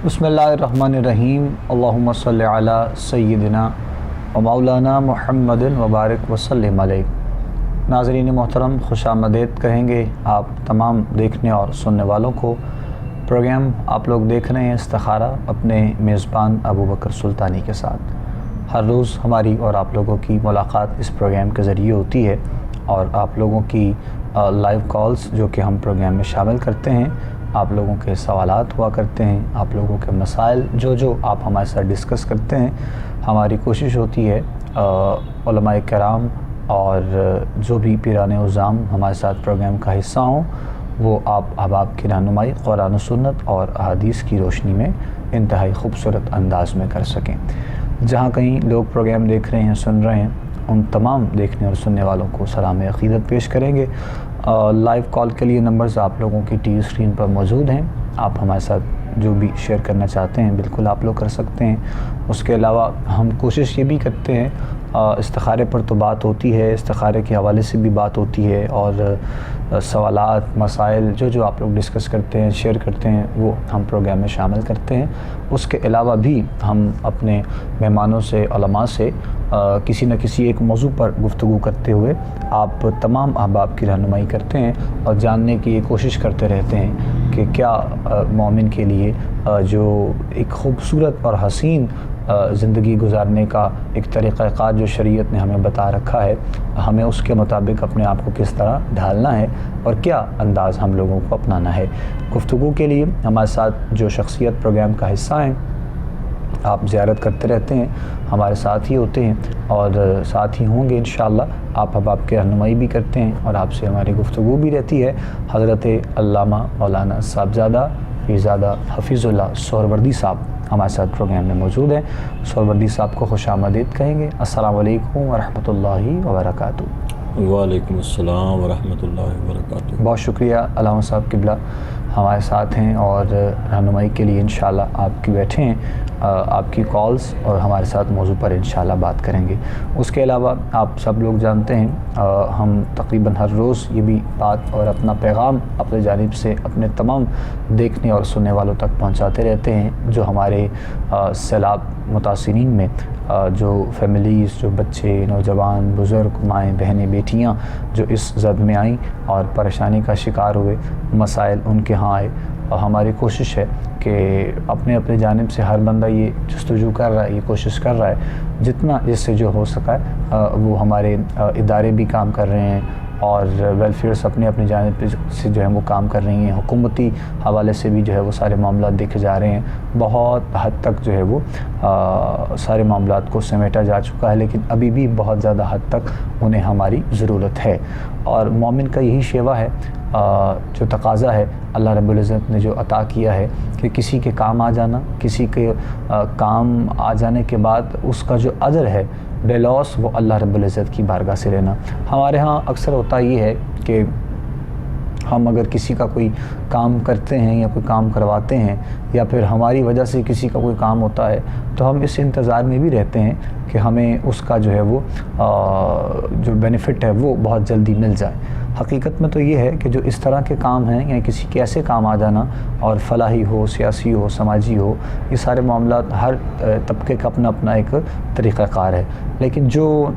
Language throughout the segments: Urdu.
بسم اللہ الرحمن الرحیم اللہم صلی علی سیدنا و مولانا محمد وبارک وسلم علیہ۔ ناظرین محترم، خوش آمدید کہیں گے آپ تمام دیکھنے اور سننے والوں کو۔ پروگرام آپ لوگ دیکھ رہے ہیں استخارہ اپنے میزبان ابو بکر سلطانی کے ساتھ۔ ہر روز ہماری اور آپ لوگوں کی ملاقات اس پروگرام کے ذریعے ہوتی ہے، اور آپ لوگوں کی لائیو کالز جو کہ ہم پروگرام میں شامل کرتے ہیں، آپ لوگوں کے سوالات ہوا کرتے ہیں، آپ لوگوں کے مسائل جو آپ ہمارے ساتھ ڈسکس کرتے ہیں۔ ہماری کوشش ہوتی ہے علماء کرام اور جو بھی پیران عظام ہمارے ساتھ پروگرام کا حصہ ہوں، وہ آپ احباب کی رہنمائی قرآن و سنت اور احادیث کی روشنی میں انتہائی خوبصورت انداز میں کر سکیں۔ جہاں کہیں لوگ پروگرام دیکھ رہے ہیں، سن رہے ہیں، ان تمام دیکھنے اور سننے والوں کو سلام عقیدت پیش کریں گے۔ لائیو کال کے لیے نمبرز آپ لوگوں کی ٹی وی اسکرین پر موجود ہیں۔ آپ ہمارے ساتھ جو بھی شیئر کرنا چاہتے ہیں بالکل آپ لوگ کر سکتے ہیں۔ اس کے علاوہ ہم کوشش یہ بھی کرتے ہیں، استخارے پر تو بات ہوتی ہے، استخارے کے حوالے سے بھی بات ہوتی ہے، اور سوالات مسائل جو آپ لوگ ڈسکس کرتے ہیں، شیئر کرتے ہیں، وہ ہم پروگرام میں شامل کرتے ہیں۔ اس کے علاوہ بھی ہم اپنے مہمانوں سے، علماء سے کسی نہ کسی ایک موضوع پر گفتگو کرتے ہوئے آپ تمام احباب کی رہنمائی کرتے ہیں، اور جاننے کی یہ کوشش کرتے رہتے ہیں کہ کیا مومن کے لیے جو ایک خوبصورت اور حسین زندگی گزارنے کا ایک طریقہ کار جو شریعت نے ہمیں بتا رکھا ہے، ہمیں اس کے مطابق اپنے آپ کو کس طرح ڈھالنا ہے اور کیا انداز ہم لوگوں کو اپنانا ہے۔ گفتگو کے لیے ہمارے ساتھ جو شخصیت پروگرام کا حصہ ہیں، آپ زیارت کرتے رہتے ہیں، ہمارے ساتھ ہی ہوتے ہیں اور ساتھ ہی ہوں گے انشاءاللہ۔ آپ احباب کی رہنمائی بھی کرتے ہیں اور آپ سے ہماری گفتگو بھی رہتی ہے۔ حضرت علامہ مولانا صاحبزادہ پیرزادہ حفیظ اللہ سہروردی صاحب ہمارے ساتھ پروگرام میں موجود ہیں۔ سہروردی صاحب کو خوش آمدید کہیں گے۔ السلام علیکم ورحمۃ اللہ وبرکاتہ۔ وعلیکم السلام ورحمۃ اللہ وبرکاتہ۔ بہت شکریہ علامہ صاحب قبلہ، ہمارے ساتھ ہیں اور رہنمائی کے لیے انشاءاللہ آپ کی بیٹھے ہیں۔ آپ کی کالز اور ہمارے ساتھ موضوع پر انشاءاللہ بات کریں گے۔ اس کے علاوہ آپ سب لوگ جانتے ہیں ہم تقریباً ہر روز یہ بھی بات اور اپنا پیغام اپنے جانب سے اپنے تمام دیکھنے اور سننے والوں تک پہنچاتے رہتے ہیں، جو ہمارے سیلاب متاثرین میں جو فیملیز، جو بچے، نوجوان، بزرگ، مائیں، بہنیں، بیٹیاں جو اس زد میں آئیں اور پریشانی کا شکار ہوئے، مسائل ان کے ہاں آئے، اور ہماری کوشش ہے کہ اپنے جانب سے ہر بندہ یہ جستجو کر رہا ہے، یہ کوشش کر رہا ہے جتنا جس سے جو ہو سکا ہے۔ وہ ہمارے ادارے بھی کام کر رہے ہیں اور ویلفیئرس اپنی جانب سے جو ہے وہ کام کر رہی ہیں، حکومتی حوالے سے بھی جو ہے وہ سارے معاملات دیکھے جا رہے ہیں۔ بہت حد تک جو ہے وہ سارے معاملات کو سمیٹا جا چکا ہے، لیکن ابھی بھی بہت زیادہ حد تک انہیں ہماری ضرورت ہے، اور مومن کا یہی شیوا ہے، جو تقاضا ہے اللہ رب العزت نے جو عطا کیا ہے کہ کسی کے کام آ جانا، کسی کے کام آ جانے کے بعد اس کا جو اجر ہے بے لوث وہ اللہ رب العزت کی بارگاہ سے لینا۔ ہمارے ہاں اکثر ہوتا یہ ہے کہ ہم اگر کسی کا کوئی کام کرتے ہیں یا کوئی کام کرواتے ہیں، یا پھر ہماری وجہ سے کسی کا کوئی کام ہوتا ہے، تو ہم اس انتظار میں بھی رہتے ہیں کہ ہمیں اس کا جو ہے وہ جو بینیفٹ ہے وہ بہت جلدی مل جائے۔ حقیقت میں تو یہ ہے کہ جو اس طرح کے کام ہیں، یا کسی کے ایسے کام آ جانا، اور فلاحی ہو، سیاسی ہو، سماجی ہو، یہ سارے معاملات ہر طبقے کا اپنا ایک طریقہ کار ہے، لیکن جو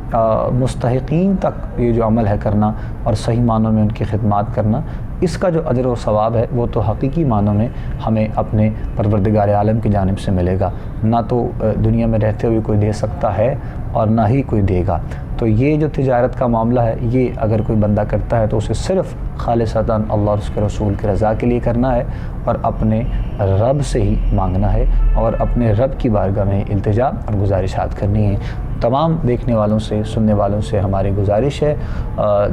مستحقین تک یہ جو عمل ہے کرنا اور صحیح معنوں میں ان کی خدمات کرنا، اس کا جو اجر و ثواب ہے وہ تو حقیقی معنوں میں ہمیں اپنے پروردگار عالم کی جانب سے ملے گا، نہ تو دنیا میں رہتے ہوئے کوئی دے سکتا ہے اور نہ ہی کوئی دے گا۔ تو یہ جو تجارت کا معاملہ ہے، یہ اگر کوئی بندہ کرتا ہے تو اسے صرف خالصتاً اللہ اور اس کے رسول کی رضا کے لیے کرنا ہے، اور اپنے رب سے ہی مانگنا ہے، اور اپنے رب کی بارگاہ میں التجا اور گزارشات کرنی ہے۔ تمام دیکھنے والوں سے، سننے والوں سے ہماری گزارش ہے،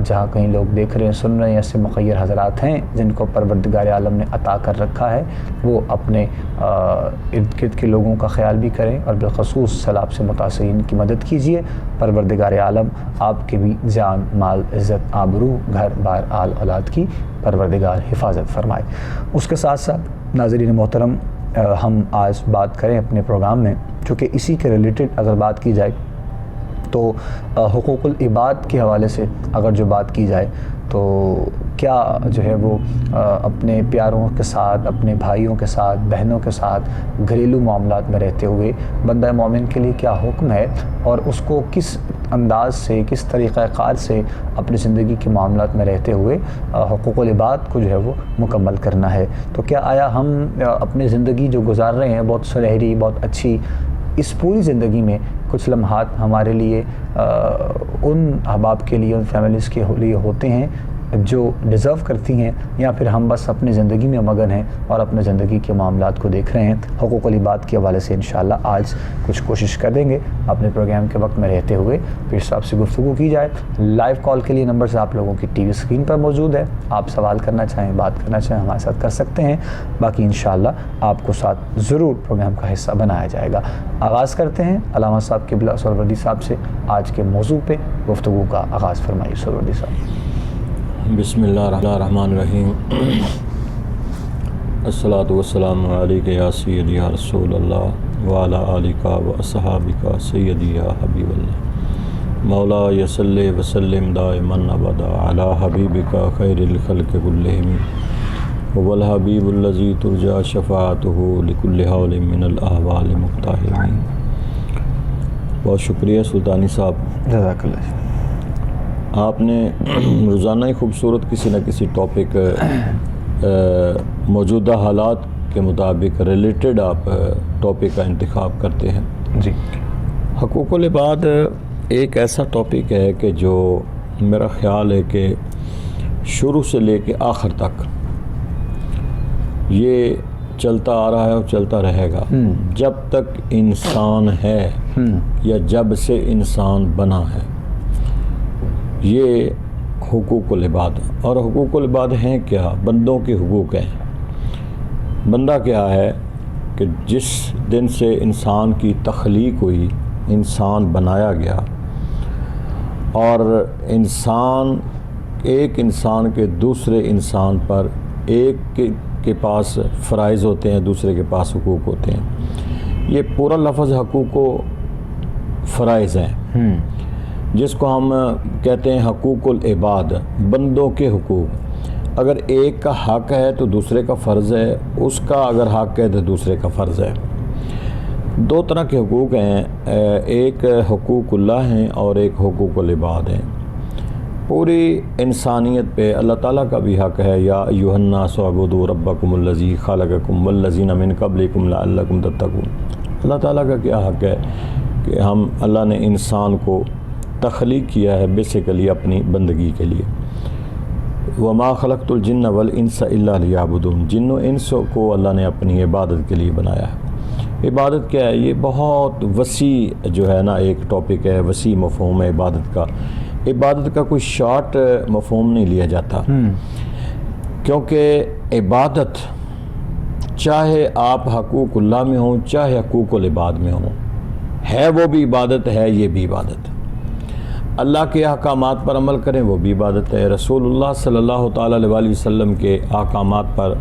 جہاں کہیں لوگ دیکھ رہے ہیں، سن رہے ہیں، ایسے مخیر حضرات ہیں جن کو پروردگار عالم نے عطا کر رکھا ہے، وہ اپنے ارد گرد کے لوگوں کا خیال بھی کریں، اور بالخصوص سیلاب سے متاثرین کی مدد کیجیے۔ پروردگار عالم آپ کے بھی جان، مال، عزت، آبرو، گھر بار، آل اولاد کی پروردگار حفاظت فرمائے۔ اس کے ساتھ ساتھ ناظرین محترم، ہم آج بات کریں اپنے پروگرام میں، چونکہ اسی کے ریلیٹڈ اگر بات کی جائے تو حقوق العباد کے حوالے سے اگر جو بات کی جائے تو کیا جو ہے وہ اپنے پیاروں کے ساتھ، اپنے بھائیوں کے ساتھ، بہنوں کے ساتھ گھریلو معاملات میں رہتے ہوئے بندہ مومن کے لیے کیا حکم ہے، اور اس کو کس انداز سے، کس طریقہ کار سے اپنی زندگی کے معاملات میں رہتے ہوئے حقوق العباد کو جو ہے وہ مکمل کرنا ہے۔ تو کیا آیا ہم اپنی زندگی جو گزار رہے ہیں بہت سنہری، بہت اچھی، اس پوری زندگی میں کچھ لمحات ہمارے لیے ان احباب کے لیے، ان فیملیز کے لیے ہوتے ہیں جو ڈیزرو کرتی ہیں، یا پھر ہم بس اپنی زندگی میں مگن ہیں اور اپنے زندگی کے معاملات کو دیکھ رہے ہیں؟ حقوق العباد کے حوالے سے انشاءاللہ آج کچھ کوشش کر دیں گے اپنے پروگرام کے وقت میں رہتے ہوئے پھر صاحب سے گفتگو کی جائے۔ لائیو کال کے لیے نمبرز آپ لوگوں کی ٹی وی اسکرین پر موجود ہے، آپ سوال کرنا چاہیں، بات کرنا چاہیں ہمارے ساتھ کر سکتے ہیں، باقی انشاءاللہ آپ کو ساتھ ضرور پروگرام کا حصہ بنایا جائے گا۔ آغاز کرتے ہیں علامہ صاحب قبلہ سہروردی صاحب سے آج کے موضوع پہ گفتگو کا آغاز فرمائیے سہروردی صاحب۔ بسم اللہ الرحمن الرحیم۔ الصلاۃ والسلام علیک یا سیدی یا رسول اللہ وعلی آلک و اصحابک سیدی یا حبیب اللہ، مولا یصلی وسلم دائما ابدا علی حبیبک خیر الخلق کلہم هو الحبیب الذی ترجى شفاعته لکل حول من الاحوال مقتحم۔ بہت شکریہ سلطانی صاحب، جزاک اللہ۔ آپ نے روزانہ ہی خوبصورت کسی نہ کسی ٹاپک موجودہ حالات کے مطابق ریلیٹڈ آپ ٹاپک کا انتخاب کرتے ہیں۔ جی، حقوق العباد ایک ایسا ٹاپک ہے کہ جو میرا خیال ہے کہ شروع سے لے کے آخر تک یہ چلتا آ رہا ہے اور چلتا رہے گا جب تک انسان ہے یا جب سے انسان بنا ہے۔ یہ حقوق العباد، اور حقوق العباد ہیں کیا؟ بندوں کے حقوق ہیں۔ بندہ کیا ہے کہ جس دن سے انسان کی تخلیق ہوئی، انسان بنایا گیا، اور ایک انسان کے دوسرے انسان پر، ایک کے پاس فرائض ہوتے ہیں، دوسرے کے پاس حقوق ہوتے ہیں۔ یہ پورا لفظ حقوق و فرائض ہیں، جس کو ہم کہتے ہیں حقوق العباد، بندوں کے حقوق۔ اگر ایک کا حق ہے تو دوسرے کا فرض ہے، اس کا اگر حق ہے تو دوسرے کا فرض ہے۔ دو طرح کے حقوق ہیں، ایک حقوق اللہ ہیں اور ایک حقوق العباد ہیں۔ پوری انسانیت پہ اللہ تعالیٰ کا بھی حق ہے، یا ایھا الناس اعبدوا ربکم الذی خلقکم والذین من قبلکم لعلکم تتقون۔ اللہ تعالیٰ کا کیا حق ہے کہ اللہ نے انسان کو تخلیق کیا ہے بیسیکلی اپنی بندگی کے لیے۔ وما خلقت الجن والانس الا لیعبدون، جن و انس کو اللہ نے اپنی عبادت کے لیے بنایا ہے۔ عبادت کیا ہے؟ یہ بہت وسیع جو ہے نا ایک ٹاپک ہے، وسیع مفہوم ہے عبادت کا۔ عبادت کا کوئی شارٹ مفہوم نہیں لیا جاتا، کیونکہ عبادت چاہے آپ حقوق اللہ میں ہوں چاہے حقوق العباد میں ہوں، ہے وہ بھی عبادت ہے، یہ بھی عبادت ہے۔ اللہ کے احکامات پر عمل کریں وہ بھی عبادت ہے، رسول اللہ صلی اللہ تعالیٰ علیہ وسلم کے احکامات پر،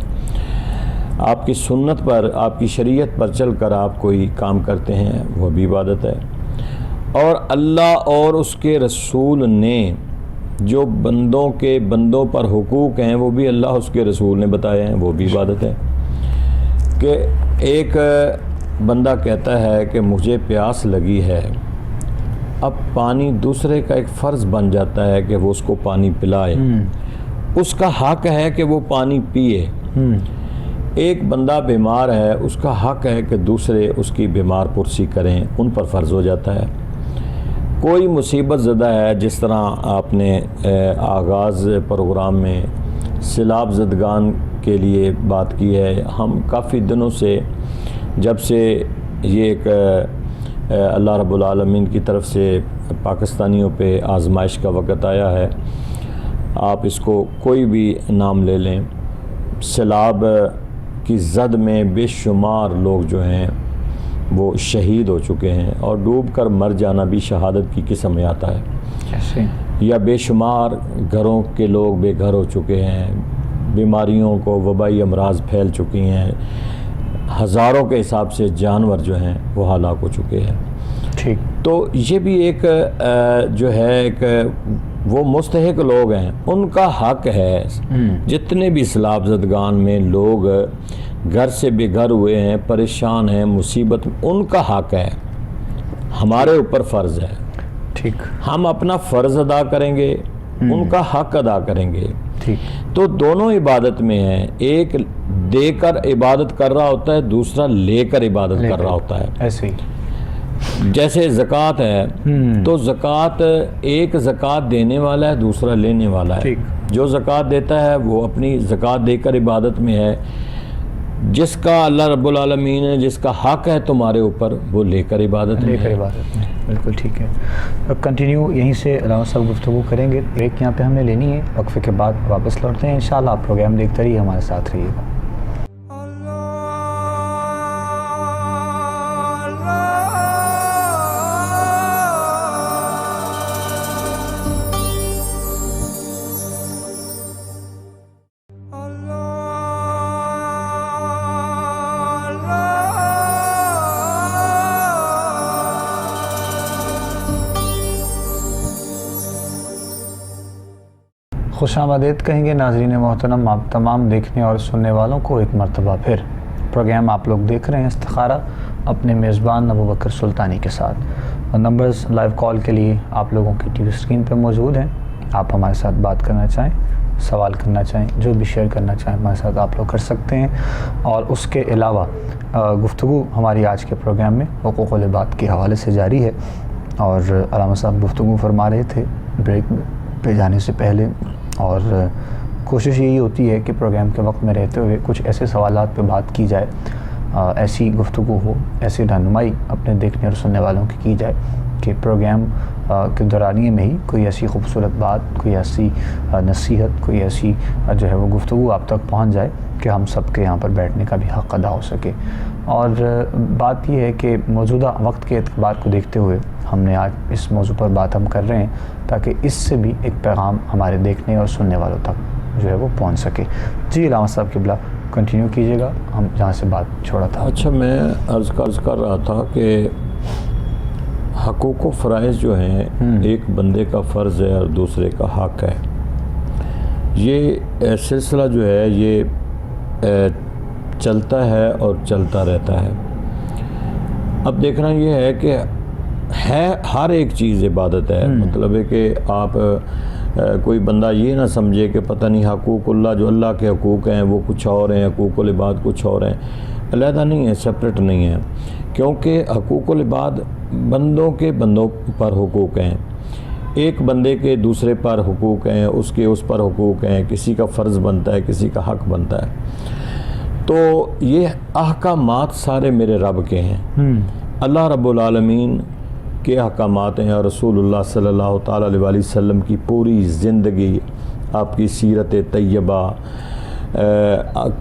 آپ کی سنت پر، آپ کی شریعت پر چل کر آپ کوئی کام کرتے ہیں وہ بھی عبادت ہے۔ اور اللہ اور اس کے رسول نے جو بندوں پر حقوق ہیں وہ بھی اللہ اس کے رسول نے بتائے ہیں، وہ بھی عبادت ہے۔ کہ ایک بندہ کہتا ہے کہ مجھے پیاس لگی ہے، اب پانی دوسرے کا ایک فرض بن جاتا ہے کہ وہ اس کو پانی پلائے، اس کا حق ہے کہ وہ پانی پیے۔ ایک بندہ بیمار ہے، اس کا حق ہے کہ دوسرے اس کی بیمار پرسی کریں، ان پر فرض ہو جاتا ہے۔ کوئی مصیبت زدہ ہے، جس طرح آپ نے آغاز پروگرام میں سیلاب زدگان کے لیے بات کی ہے، ہم کافی دنوں سے جب سے یہ ایک اللہ رب العالمین کی طرف سے پاکستانیوں پہ آزمائش کا وقت آیا ہے، آپ اس کو کوئی بھی نام لے لیں، سیلاب کی زد میں بے شمار لوگ جو ہیں وہ شہید ہو چکے ہیں، اور ڈوب کر مر جانا بھی شہادت کی قسم میں آتا ہے۔ یا بے شمار گھروں کے لوگ بے گھر ہو چکے ہیں، بیماریوں کو وبائی امراض پھیل چکی ہیں، ہزاروں کے حساب سے جانور جو ہیں وہ ہلاک ہو چکے ہیں۔ ٹھیک، تو یہ بھی ایک جو ہے ایک وہ مستحق لوگ ہیں، ان کا حق ہے. جتنے بھی سیلاب زدگان میں لوگ گھر سے بے گھر ہوئے ہیں، پریشان ہیں، مصیبت، ان کا حق ہے. ہمارے اوپر فرض ہے، ٹھیک، ہم اپنا فرض ادا کریں گے، ان کا حق ادا کریں گے. ٹھیک. تو دونوں عبادت میں ہیں، ایک دے کر عبادت کر رہا ہوتا ہے، دوسرا لے کر عبادت کر رہا ہوتا ہے. ایسے ہی جیسے زکوٰۃ ہے تو زکوٰۃ، ایک زکوٰۃ دینے والا ہے، دوسرا لینے والا ہے. ٹھیک. جو زکوٰۃ دیتا ہے وہ اپنی زکوٰۃ دے کر عبادت میں ہے. جس کا اللہ رب العالمین نے جس کا حق ہے تمہارے اوپر، وہ لے کر عبادت میں ہے. بالکل ٹھیک ہے. کنٹینیو یہیں سے علامہ صاحب گفتگو کریں گے. بریک یہاں پہ ہم نے لینی ہے، وقفے کے بعد واپس لوٹتے ہیں انشاءاللہ. آپ پروگرام دیکھتے رہیے، ہمارے ساتھ رہیے گا. خوش آمدید کہیں گے ناظرین محترم آپ تمام دیکھنے اور سننے والوں کو ایک مرتبہ پھر. پروگرام آپ لوگ دیکھ رہے ہیں استخارہ اپنے میزبان ابوبکر سلطانی کے ساتھ. اور نمبرز لائیو کال کے لیے آپ لوگوں کی ٹی وی اسکرین پہ موجود ہیں. آپ ہمارے ساتھ بات کرنا چاہیں، سوال کرنا چاہیں، جو بھی شیئر کرنا چاہیں ہمارے ساتھ آپ لوگ کر سکتے ہیں. اور اس کے علاوہ گفتگو ہماری آج کے پروگرام میں حقوق العباد کے حوالے سے جاری ہے. اور علامہ صاحب گفتگو فرما رہے تھے بریک پہ جانے سے پہلے، اور کوشش یہی ہوتی ہے کہ پروگرام کے وقت میں رہتے ہوئے کچھ ایسے سوالات پہ بات کی جائے، ایسی گفتگو ہو، ایسی رہنمائی اپنے دیکھنے اور سننے والوں کی جائے کہ پروگرام کے دورانیے میں ہی کوئی ایسی خوبصورت بات، کوئی ایسی نصیحت، کوئی ایسی جو ہے وہ گفتگو آپ تک پہنچ جائے کہ ہم سب کے یہاں پر بیٹھنے کا بھی حق ادا ہو سکے. اور بات یہ ہے کہ موجودہ وقت کے اعتبار کو دیکھتے ہوئے ہم نے آج اس موضوع پر بات ہم کر رہے ہیں تاکہ اس سے بھی ایک پیغام ہمارے دیکھنے اور سننے والوں تک جو ہے وہ پہنچ سکے. جی علامہ صاحب قبلہ کنٹینیو کیجیے گا، ہم جہاں سے بات چھوڑا تھا. اچھا، میں عرض کر رہا تھا کہ حقوق و فرائض جو ہیں، ایک بندے کا فرض ہے اور دوسرے کا حق ہے. یہ سلسلہ جو ہے یہ چلتا ہے اور چلتا رہتا ہے. اب دیکھنا یہ ہے کہ ہر ایک چیز عبادت ہے. مطلب ہے کہ آپ کوئی بندہ یہ نہ سمجھے کہ پتہ نہیں حقوق اللہ، جو اللہ کے حقوق ہیں وہ کچھ اور ہیں، حقوق العباد کچھ اور ہیں. علیحدہ نہیں ہے، سپریٹ نہیں ہے، کیونکہ حقوق العباد بندوں کے بندوں پر حقوق ہیں. ایک بندے کے دوسرے پر حقوق ہیں، اس کے اس پر حقوق ہیں. کسی کا فرض بنتا ہے، کسی کا حق بنتا ہے. تو یہ احکامات سارے میرے رب کے ہیں. اللہ رب العالمین کے احکامات ہیں، اور رسول اللہ صلی اللہ تعالیٰ علیہ وسلم کی پوری زندگی، آپ کی سیرت طیبہ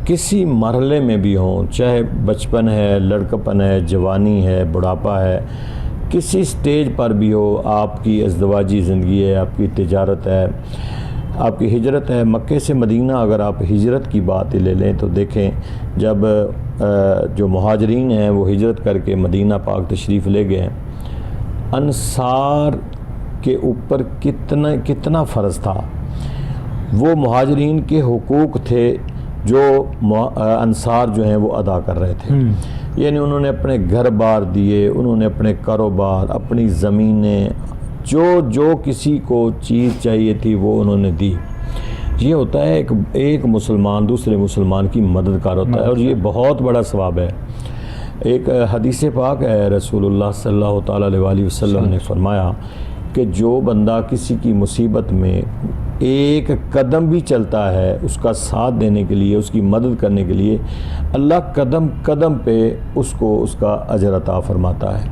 کسی مرحلے میں بھی ہوں، چاہے بچپن ہے، لڑکپن ہے، جوانی ہے، بڑھاپا ہے، کسی سٹیج پر بھی ہو، آپ کی ازدواجی زندگی ہے، آپ کی تجارت ہے، آپ کی ہجرت ہے. مکے سے مدینہ اگر آپ ہجرت کی بات لے لیں تو دیکھیں جب جو مہاجرین ہیں وہ ہجرت کر کے مدینہ پاک تشریف لے گئے، انصار کے اوپر کتنا فرض تھا. وہ مہاجرین کے حقوق تھے جو انصار جو ہیں وہ ادا کر رہے تھے. یعنی انہوں نے اپنے گھر بار دیے، انہوں نے اپنے کاروبار، اپنی زمینیں، جو کسی کو چیز چاہیے تھی وہ انہوں نے دی. یہ ہوتا ہے ایک مسلمان دوسرے مسلمان کی مدد کار ہوتا ہے، اور یہ بہت بڑا ثواب ہے. ایک حدیث پاک ہے، رسول اللہ صلی اللہ تعالیٰ علیہ وسلم نے فرمایا کہ جو بندہ کسی کی مصیبت میں ایک قدم بھی چلتا ہے اس کا ساتھ دینے کے لیے، اس کی مدد کرنے کے لیے، اللہ قدم قدم پہ اس کو اس کا اجر عطا فرماتا ہے.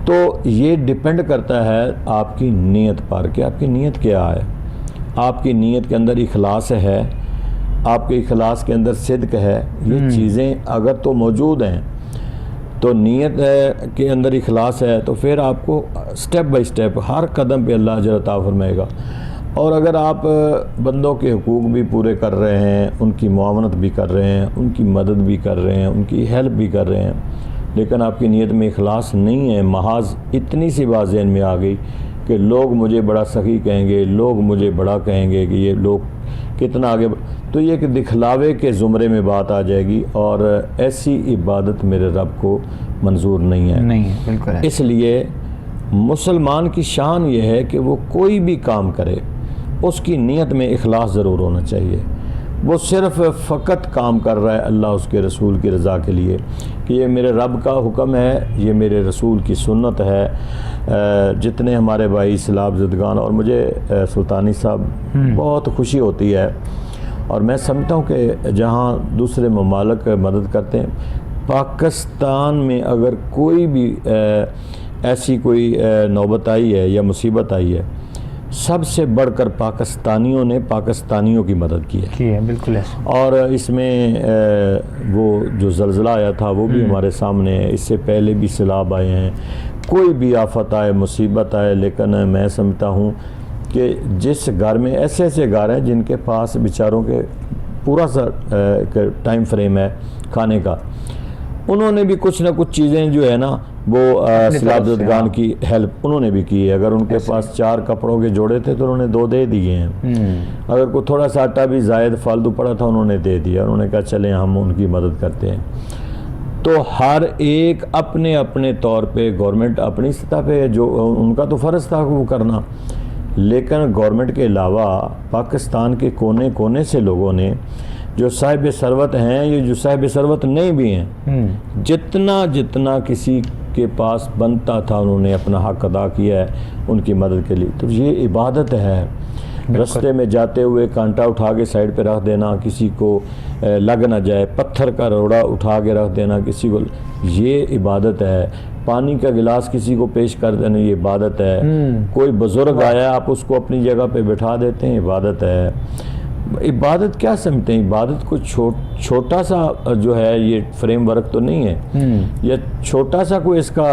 تو یہ ڈیپینڈ کرتا ہے آپ کی نیت پر کہ آپ کی نیت کیا ہے. آپ کی نیت کے اندر اخلاص ہے، آپ کے اخلاص کے اندر صدق ہے. یہ چیزیں اگر تو موجود ہیں تو نیت کے اندر اخلاص ہے تو پھر آپ کو سٹیپ بائی سٹیپ ہر قدم پہ اللہ اجر عطا فرمائے گا. اور اگر آپ بندوں کے حقوق بھی پورے کر رہے ہیں، ان کی معاونت بھی کر رہے ہیں، ان کی مدد بھی کر رہے ہیں، ان کی ہیلپ بھی کر رہے ہیں، لیکن آپ کی نیت میں اخلاص نہیں ہے، محض اتنی سی بات ذہن میں آ گئی کہ لوگ مجھے بڑا سخی کہیں گے، لوگ مجھے بڑا کہیں گے کہ یہ لوگ کتنا آگے تو یہ کہ دکھلاوے کے زمرے میں بات آ جائے گی، اور ایسی عبادت میرے رب کو منظور نہیں ہے۔ نہیں ہے، بالکل ہے۔ اس لیے مسلمان کی شان یہ ہے کہ وہ کوئی بھی کام کرے اس کی نیت میں اخلاص ضرور ہونا چاہیے۔ وہ صرف فقط کام کر رہا ہے اللہ اس کے رسول کی رضا کے لیے کہ یہ میرے رب کا حکم ہے، یہ میرے رسول کی سنت ہے۔ جتنے ہمارے بھائی اسلام زدگان، اور مجھے سلطانی صاحب بہت خوشی ہوتی ہے، اور میں سمجھتا ہوں کہ جہاں دوسرے ممالک مدد کرتے ہیں، پاکستان میں اگر کوئی بھی ایسی کوئی نوبت آئی ہے یا مصیبت آئی ہے، سب سے بڑھ کر پاکستانیوں نے پاکستانیوں کی مدد کی ہے۔ بالکل ایسا۔ اور اس میں وہ جو زلزلہ آیا تھا وہ بھی ہمارے سامنے ہے، اس سے پہلے بھی سیلاب آئے ہیں، کوئی بھی آفت آئے، مصیبت آئے، لیکن میں سمجھتا ہوں کہ جس گھر میں ایسے گھر ہیں جن کے پاس بیچاروں کے پورا سا ٹائم فریم ہے کھانے کا، انہوں نے بھی کچھ نہ کچھ چیزیں جو ہے نا وہ سیلاب زدگان کی ہیلپ انہوں نے بھی کی ہے۔ اگر ان کے پاس 4 کپڑوں کے جوڑے تھے تو انہوں نے 2 دے دیے ہیں، اگر کوئی تھوڑا سا آٹا بھی زائد فالتو پڑا تھا انہوں نے دے دیا، انہوں نے کہا چلیں ہم ان کی مدد کرتے ہیں۔ تو ہر ایک اپنے اپنے طور پہ، گورنمنٹ اپنی سطح پہ جو ان کا تو فرض تھا وہ کرنا، لیکن گورنمنٹ کے علاوہ پاکستان کے کونے کونے سے لوگوں نے جو صاحب ثروت ہیں، یہ جو صاحب ثروت نہیں بھی ہیں، جتنا کسی کے پاس بنتا تھا انہوں نے اپنا حق ادا کیا ہے ان کی مدد کے لیے۔ تو یہ عبادت ہے۔ رستے میں جاتے ہوئے کانٹا اٹھا کے سائڈ پہ رکھ دینا، کسی کو لگ نہ جائے، پتھر کا روڑا اٹھا کے رکھ دینا کسی کو، یہ عبادت ہے۔ پانی کا گلاس کسی کو پیش کر دینا، یہ عبادت ہے۔ کوئی بزرگ آیا آپ اس کو اپنی جگہ پہ بٹھا دیتے ہیں، عبادت ہے۔ عبادت کیا سمجھتے ہیں؟ عبادت کو چھوٹا سا جو ہے یہ فریم ورک تو نہیں ہے، یا چھوٹا سا کوئی اس کا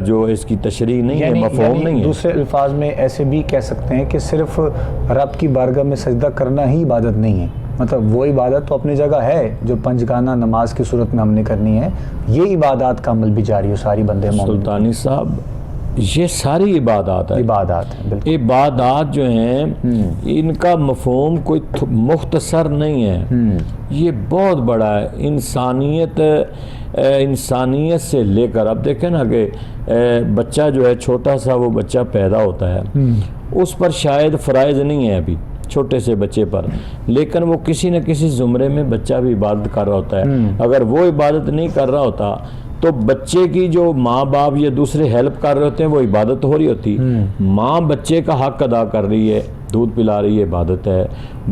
جو اس کی تشریح نہیں ہے، مفہوم نہیں ہے۔ دوسرے الفاظ میں ایسے بھی کہہ سکتے ہیں کہ صرف رب کی بارگاہ میں سجدہ کرنا ہی عبادت نہیں ہے، مطلب وہ عبادت تو اپنی جگہ ہے جو 5 گانا نماز کی صورت میں ہم نے کرنی ہے، یہ عبادات کا عمل بھی جاری ہو ساری بندے مومن۔ سلطانی صاحب یہ ساری عبادات ہیں، بالکل۔ عبادات جو ہیں ان کا مفہوم کوئی مختصر نہیں ہے، یہ بہت بڑا ہے۔ انسانیت سے لے کر اب دیکھیں نا کہ بچہ جو ہے چھوٹا سا وہ بچہ پیدا ہوتا ہے، اس پر شاید فرائض نہیں ہے ابھی چھوٹے سے بچے پر، لیکن وہ کسی نہ کسی زمرے میں بچہ بھی عبادت کر رہا ہوتا ہے۔ اگر وہ عبادت نہیں کر رہا ہوتا تو بچے کی جو ماں باپ یا دوسرے ہیلپ کر رہے ہوتے ہیں وہ عبادت ہو رہی ہوتی۔ ماں بچے کا حق ادا کر رہی ہے، دودھ پلا رہی ہے، عبادت ہے۔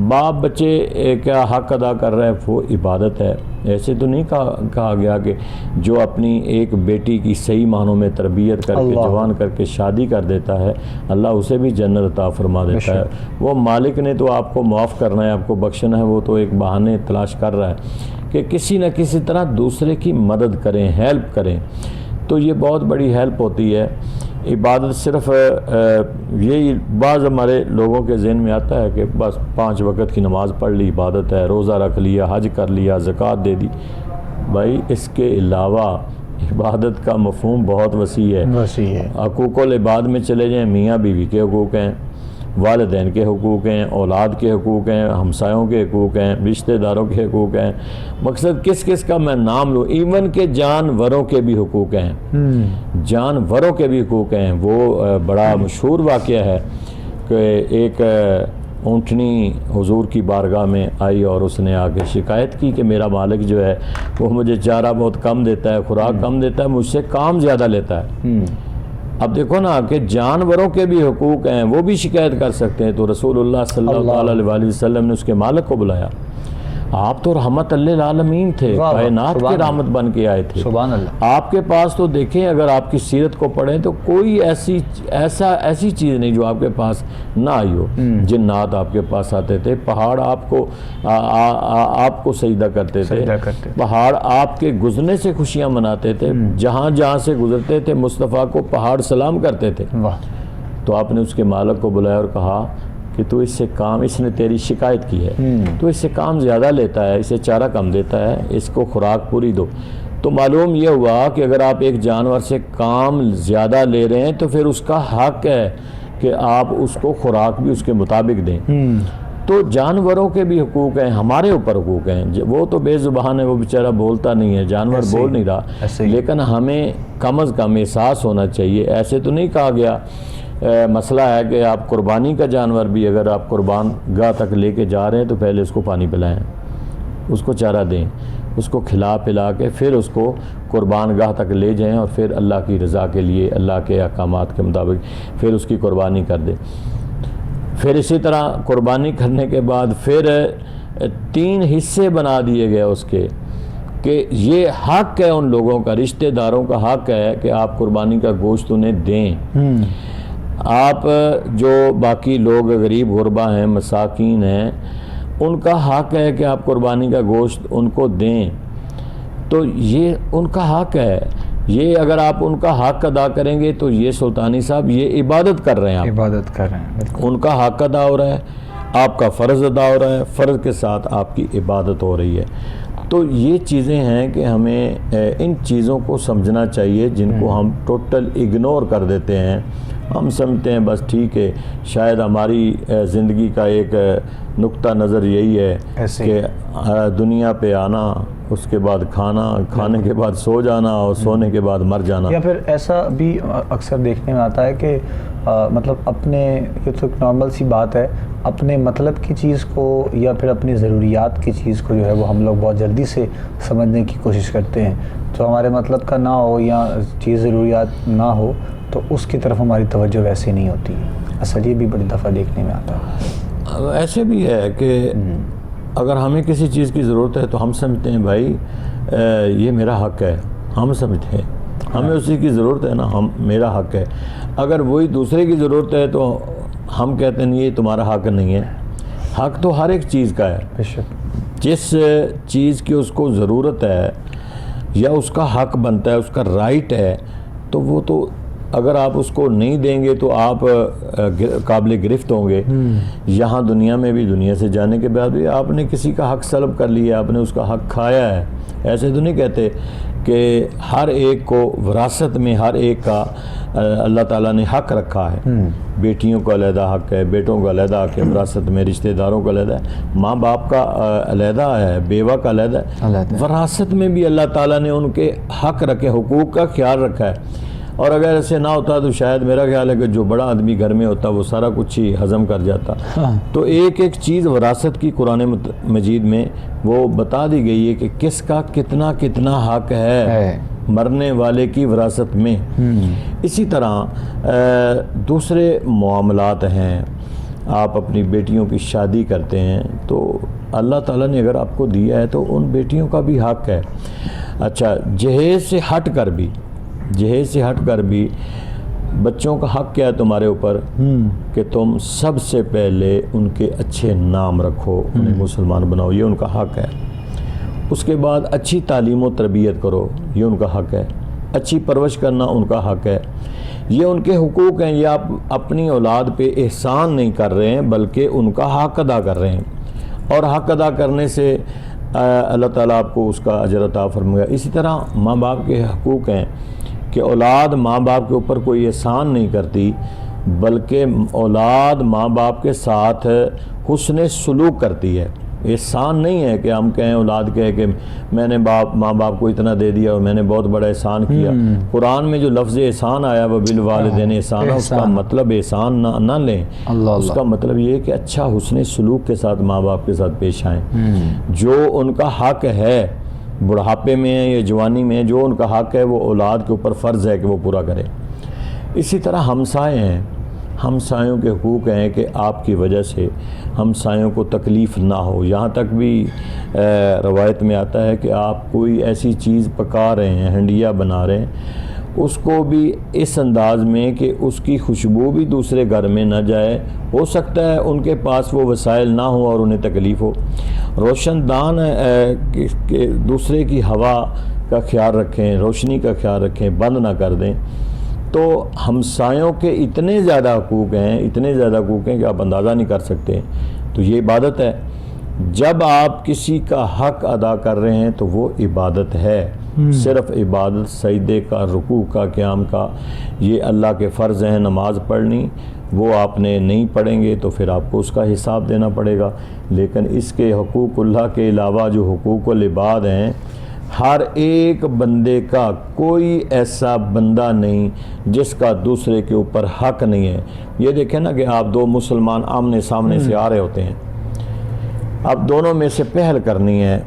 باپ بچے کا حق ادا کر رہا ہے، وہ عبادت ہے۔ ایسے تو نہیں کہا گیا کہ جو اپنی ایک بیٹی کی صحیح معنوں میں تربیت کر کے جوان کر کے شادی کر دیتا ہے اللہ اسے بھی جنت عطا فرما دیتا ہے۔ وہ مالک نے تو آپ کو معاف کرنا ہے، آپ کو بخشنا ہے، وہ تو ایک بہانے تلاش کر رہا ہے کہ کسی نہ کسی طرح دوسرے کی مدد کریں، ہیلپ کریں، تو یہ بہت بڑی ہیلپ ہوتی ہے۔ عبادت صرف یہی بعض ہمارے لوگوں کے ذہن میں آتا ہے کہ بس 5 وقت کی نماز پڑھ لی عبادت ہے، روزہ رکھ لیا، حج کر لیا، زکوٰۃ دے دی۔ بھائی اس کے علاوہ عبادت کا مفہوم بہت وسیع ہے۔ حقوق العباد میں چلے جائیں، میاں بیوی کے حقوق ہیں، والدین کے حقوق ہیں، اولاد کے حقوق ہیں، ہمسایوں کے حقوق ہیں، رشتہ داروں کے حقوق ہیں۔ مقصد کس کا میں نام لوں، ایون کہ جانوروں کے بھی حقوق ہیں، جانوروں کے بھی حقوق ہیں۔ وہ بڑا مشہور واقعہ ہے کہ ایک اونٹنی حضور کی بارگاہ میں آئی اور اس نے آ کے شکایت کی کہ میرا مالک جو ہے وہ مجھے چارہ بہت کم دیتا ہے، خوراک کم دیتا ہے، مجھ سے کام زیادہ لیتا ہے۔ اب دیکھو نا کہ جانوروں کے بھی حقوق ہیں، وہ بھی شکایت کر سکتے ہیں، تو رسول اللہ صلی اللہ علیہ وسلم نے اس کے مالک کو بلایا۔ آپ تو رحمت للعالمین تھے، کائنات کے رحمت بن کے آئے تھے، سبحان اللہ۔ آپ کے پاس تو دیکھیں اگر آپ کی سیرت کو پڑھیں تو کوئی ایسی چیز نہیں جو آپ کے پاس نہ آئی ہو۔ جنات آپ کے پاس آتے تھے، پہاڑ آپ کو سجدہ کرتے تھے، پہاڑ آپ کے گزرنے سے خوشیاں مناتے تھے، جہاں سے گزرتے تھے مصطفیٰ کو پہاڑ سلام کرتے تھے۔ تو آپ نے اس کے مالک کو بلایا اور کہا کہ تو اس نے تیری شکایت کی ہے، تو اس سے کام زیادہ لیتا ہے، اسے چارہ کم دیتا ہے، اس کو خوراک پوری دو۔ تو معلوم یہ ہوا کہ اگر آپ ایک جانور سے کام زیادہ لے رہے ہیں تو پھر اس کا حق ہے کہ آپ اس کو خوراک بھی اس کے مطابق دیں. تو جانوروں کے بھی حقوق ہیں، ہمارے اوپر حقوق ہیں. وہ تو بے زبان ہے، وہ بیچارہ بولتا نہیں ہے، جانور بول نہیں رہا، لیکن ہمیں کم از کم احساس ہونا چاہیے. ایسے تو نہیں کہا گیا، مسئلہ ہے کہ آپ قربانی کا جانور بھی اگر آپ قربان گاہ تک لے کے جا رہے ہیں تو پہلے اس کو پانی پلائیں، اس کو چارہ دیں، اس کو کھلا پلا کے پھر اس کو قربان گاہ تک لے جائیں، اور پھر اللہ کی رضا کے لیے اللہ کے احکامات کے مطابق پھر اس کی قربانی کر دیں. پھر اسی طرح قربانی کرنے کے بعد پھر 3 حصے بنا دیے گئے اس کے، کہ یہ حق ہے ان لوگوں کا، رشتہ داروں کا حق ہے کہ آپ قربانی کا گوشت انہیں دیں. آپ جو باقی لوگ غریب غربا ہیں، مساکین ہیں، ان کا حق ہے کہ آپ قربانی کا گوشت ان کو دیں. تو یہ ان کا حق ہے. یہ اگر آپ ان کا حق ادا کریں گے تو یہ سلطانی صاحب یہ عبادت کر رہے ہیں، آپ عبادت کر رہے ہیں، بالکل. ان کا حق ادا ہو رہا ہے، آپ کا فرض ادا ہو رہا ہے، فرض کے ساتھ آپ کی عبادت ہو رہی ہے. تو یہ چیزیں ہیں کہ ہمیں ان چیزوں کو سمجھنا چاہیے جن کو ہم ٹوٹل اگنور کر دیتے ہیں. ہم سمجھتے ہیں بس ٹھیک ہے، شاید ہماری زندگی کا ایک نقطہ نظر یہی ہے کہ دنیا پہ آنا، اس کے بعد کھانا، کھانے کے بعد سو جانا، اور سونے کے بعد مر جانا. یا پھر ایسا بھی اکثر دیکھنے میں آتا ہے کہ مطلب اپنے، یہ تو ایک نارمل سی بات ہے، اپنے مطلب کی چیز کو یا پھر اپنی ضروریات کی چیز کو جو ہے وہ ہم لوگ بہت جلدی سے سمجھنے کی کوشش کرتے ہیں. تو ہمارے مطلب کا نہ ہو یا چیز ضروریات نہ ہو تو اس کی طرف ہماری توجہ ویسے نہیں ہوتی ہے. اصل یہ بھی بڑی دفعہ دیکھنے میں آتا ہے. ایسے بھی ہے کہ اگر ہمیں کسی چیز کی ضرورت ہے تو ہم سمجھتے ہیں بھائی یہ میرا حق ہے، ہم سمجھتے ہیں ہمیں اسی کی ضرورت ہے نا، میرا حق ہے. اگر وہی دوسرے کی ضرورت ہے تو ہم کہتے ہیں یہ تمہارا حق نہیں ہے. حق تو ہر ایک چیز کا ہے. بے شک. جس چیز کی اس کو ضرورت ہے یا اس کا حق بنتا ہے، اس کا رائٹ ہے، تو وہ تو اگر آپ اس کو نہیں دیں گے تو آپ قابل گرفت ہوں گے. یہاں دنیا میں بھی، دنیا سے جانے کے بعد بھی آپ نے کسی کا حق سلب کر لیا، آپ نے اس کا حق کھایا ہے. ایسے تو نہیں کہتے کہ ہر ایک کو وراثت میں ہر ایک کا اللہ تعالیٰ نے حق رکھا ہے. بیٹیوں کا علیحدہ حق ہے، بیٹوں کا علیحدہ حق ہے وراثت میں، رشتہ داروں کا علیحدہ ہے، ماں باپ کا علیحدہ ہے، بیوہ کا علیحدہ ہے. وراثت میں بھی اللہ تعالیٰ نے ان کے حق رکھے، حقوق کا خیال رکھا ہے. اور اگر ایسے نہ ہوتا تو شاید میرا خیال ہے کہ جو بڑا آدمی گھر میں ہوتا وہ سارا کچھ ہی ہضم کر جاتا. تو ایک ایک چیز وراثت کی قرآن مجید میں وہ بتا دی گئی ہے کہ کس کا کتنا کتنا حق ہے مرنے والے کی وراثت میں. اسی طرح دوسرے معاملات ہیں. آپ اپنی بیٹیوں کی شادی کرتے ہیں تو اللہ تعالیٰ نے اگر آپ کو دیا ہے تو ان بیٹیوں کا بھی حق ہے. اچھا، جہیز سے ہٹ کر بھی بچوں کا حق کیا ہے تمہارے اوپر کہ تم سب سے پہلے ان کے اچھے نام رکھو، انہیں مسلمان بناؤ، یہ ان کا حق ہے. اس کے بعد اچھی تعلیم و تربیت کرو، یہ ان کا حق ہے. اچھی پرورش کرنا ان کا حق ہے. یہ ان کے حقوق ہیں. یہ آپ اپنی اولاد پہ احسان نہیں کر رہے ہیں بلکہ ان کا حق ادا کر رہے ہیں، اور حق ادا کرنے سے اللہ تعالیٰ آپ کو اس کا اجر عطا فرمائے گا. اسی طرح ماں باپ کے حقوق ہیں کہ اولاد ماں باپ کے اوپر کوئی احسان نہیں کرتی بلکہ اولاد ماں باپ کے ساتھ حسن سلوک کرتی ہے. احسان نہیں ہے کہ ہم کہیں، اولاد کہے کہ میں نے ماں باپ کو اتنا دے دیا اور میں نے بہت بڑا احسان کیا. قرآن میں جو لفظ احسان آیا وہ بالوالدین احسان، اس کا مطلب احسان نہ لیں. اس کا مطلب یہ ہے کہ اچھا حسن سلوک کے ساتھ ماں باپ کے ساتھ پیش آئیں. جو ان کا حق ہے بڑھاپے میں یا جوانی میں، جو ان کا حق ہے وہ اولاد کے اوپر فرض ہے کہ وہ پورا کرے. اسی طرح ہمسائے ہیں. ہمسایوں کے حقوق ہیں کہ آپ کی وجہ سے ہمسایوں کو تکلیف نہ ہو. یہاں تک بھی روایت میں آتا ہے کہ آپ کوئی ایسی چیز پکا رہے ہیں، ہنڈیا بنا رہے ہیں، اس کو بھی اس انداز میں کہ اس کی خوشبو بھی دوسرے گھر میں نہ جائے. ہو سکتا ہے ان کے پاس وہ وسائل نہ ہوں اور انہیں تکلیف ہو. روشن دان کہ دوسرے کی ہوا کا خیال رکھیں، روشنی کا خیال رکھیں، بند نہ کر دیں. تو ہمسایوں کے اتنے زیادہ حقوق ہیں کہ آپ اندازہ نہیں کر سکتے. تو یہ عبادت ہے. جب آپ کسی کا حق ادا کر رہے ہیں تو وہ عبادت ہے. صرف عبادت، سجدے کا، رکوع کا، قیام کا، یہ اللہ کے فرض ہیں. نماز پڑھنی، وہ آپ نے نہیں پڑھیں گے تو پھر آپ کو اس کا حساب دینا پڑے گا. لیکن اس کے حقوق اللہ کے علاوہ جو حقوق العباد ہیں، ہر ایک بندے کا کوئی ایسا بندہ نہیں جس کا دوسرے کے اوپر حق نہیں ہے. یہ دیکھیں نا کہ آپ دو مسلمان آمنے سامنے سے آ رہے ہوتے ہیں، اب دونوں میں سے پہل کرنی ہے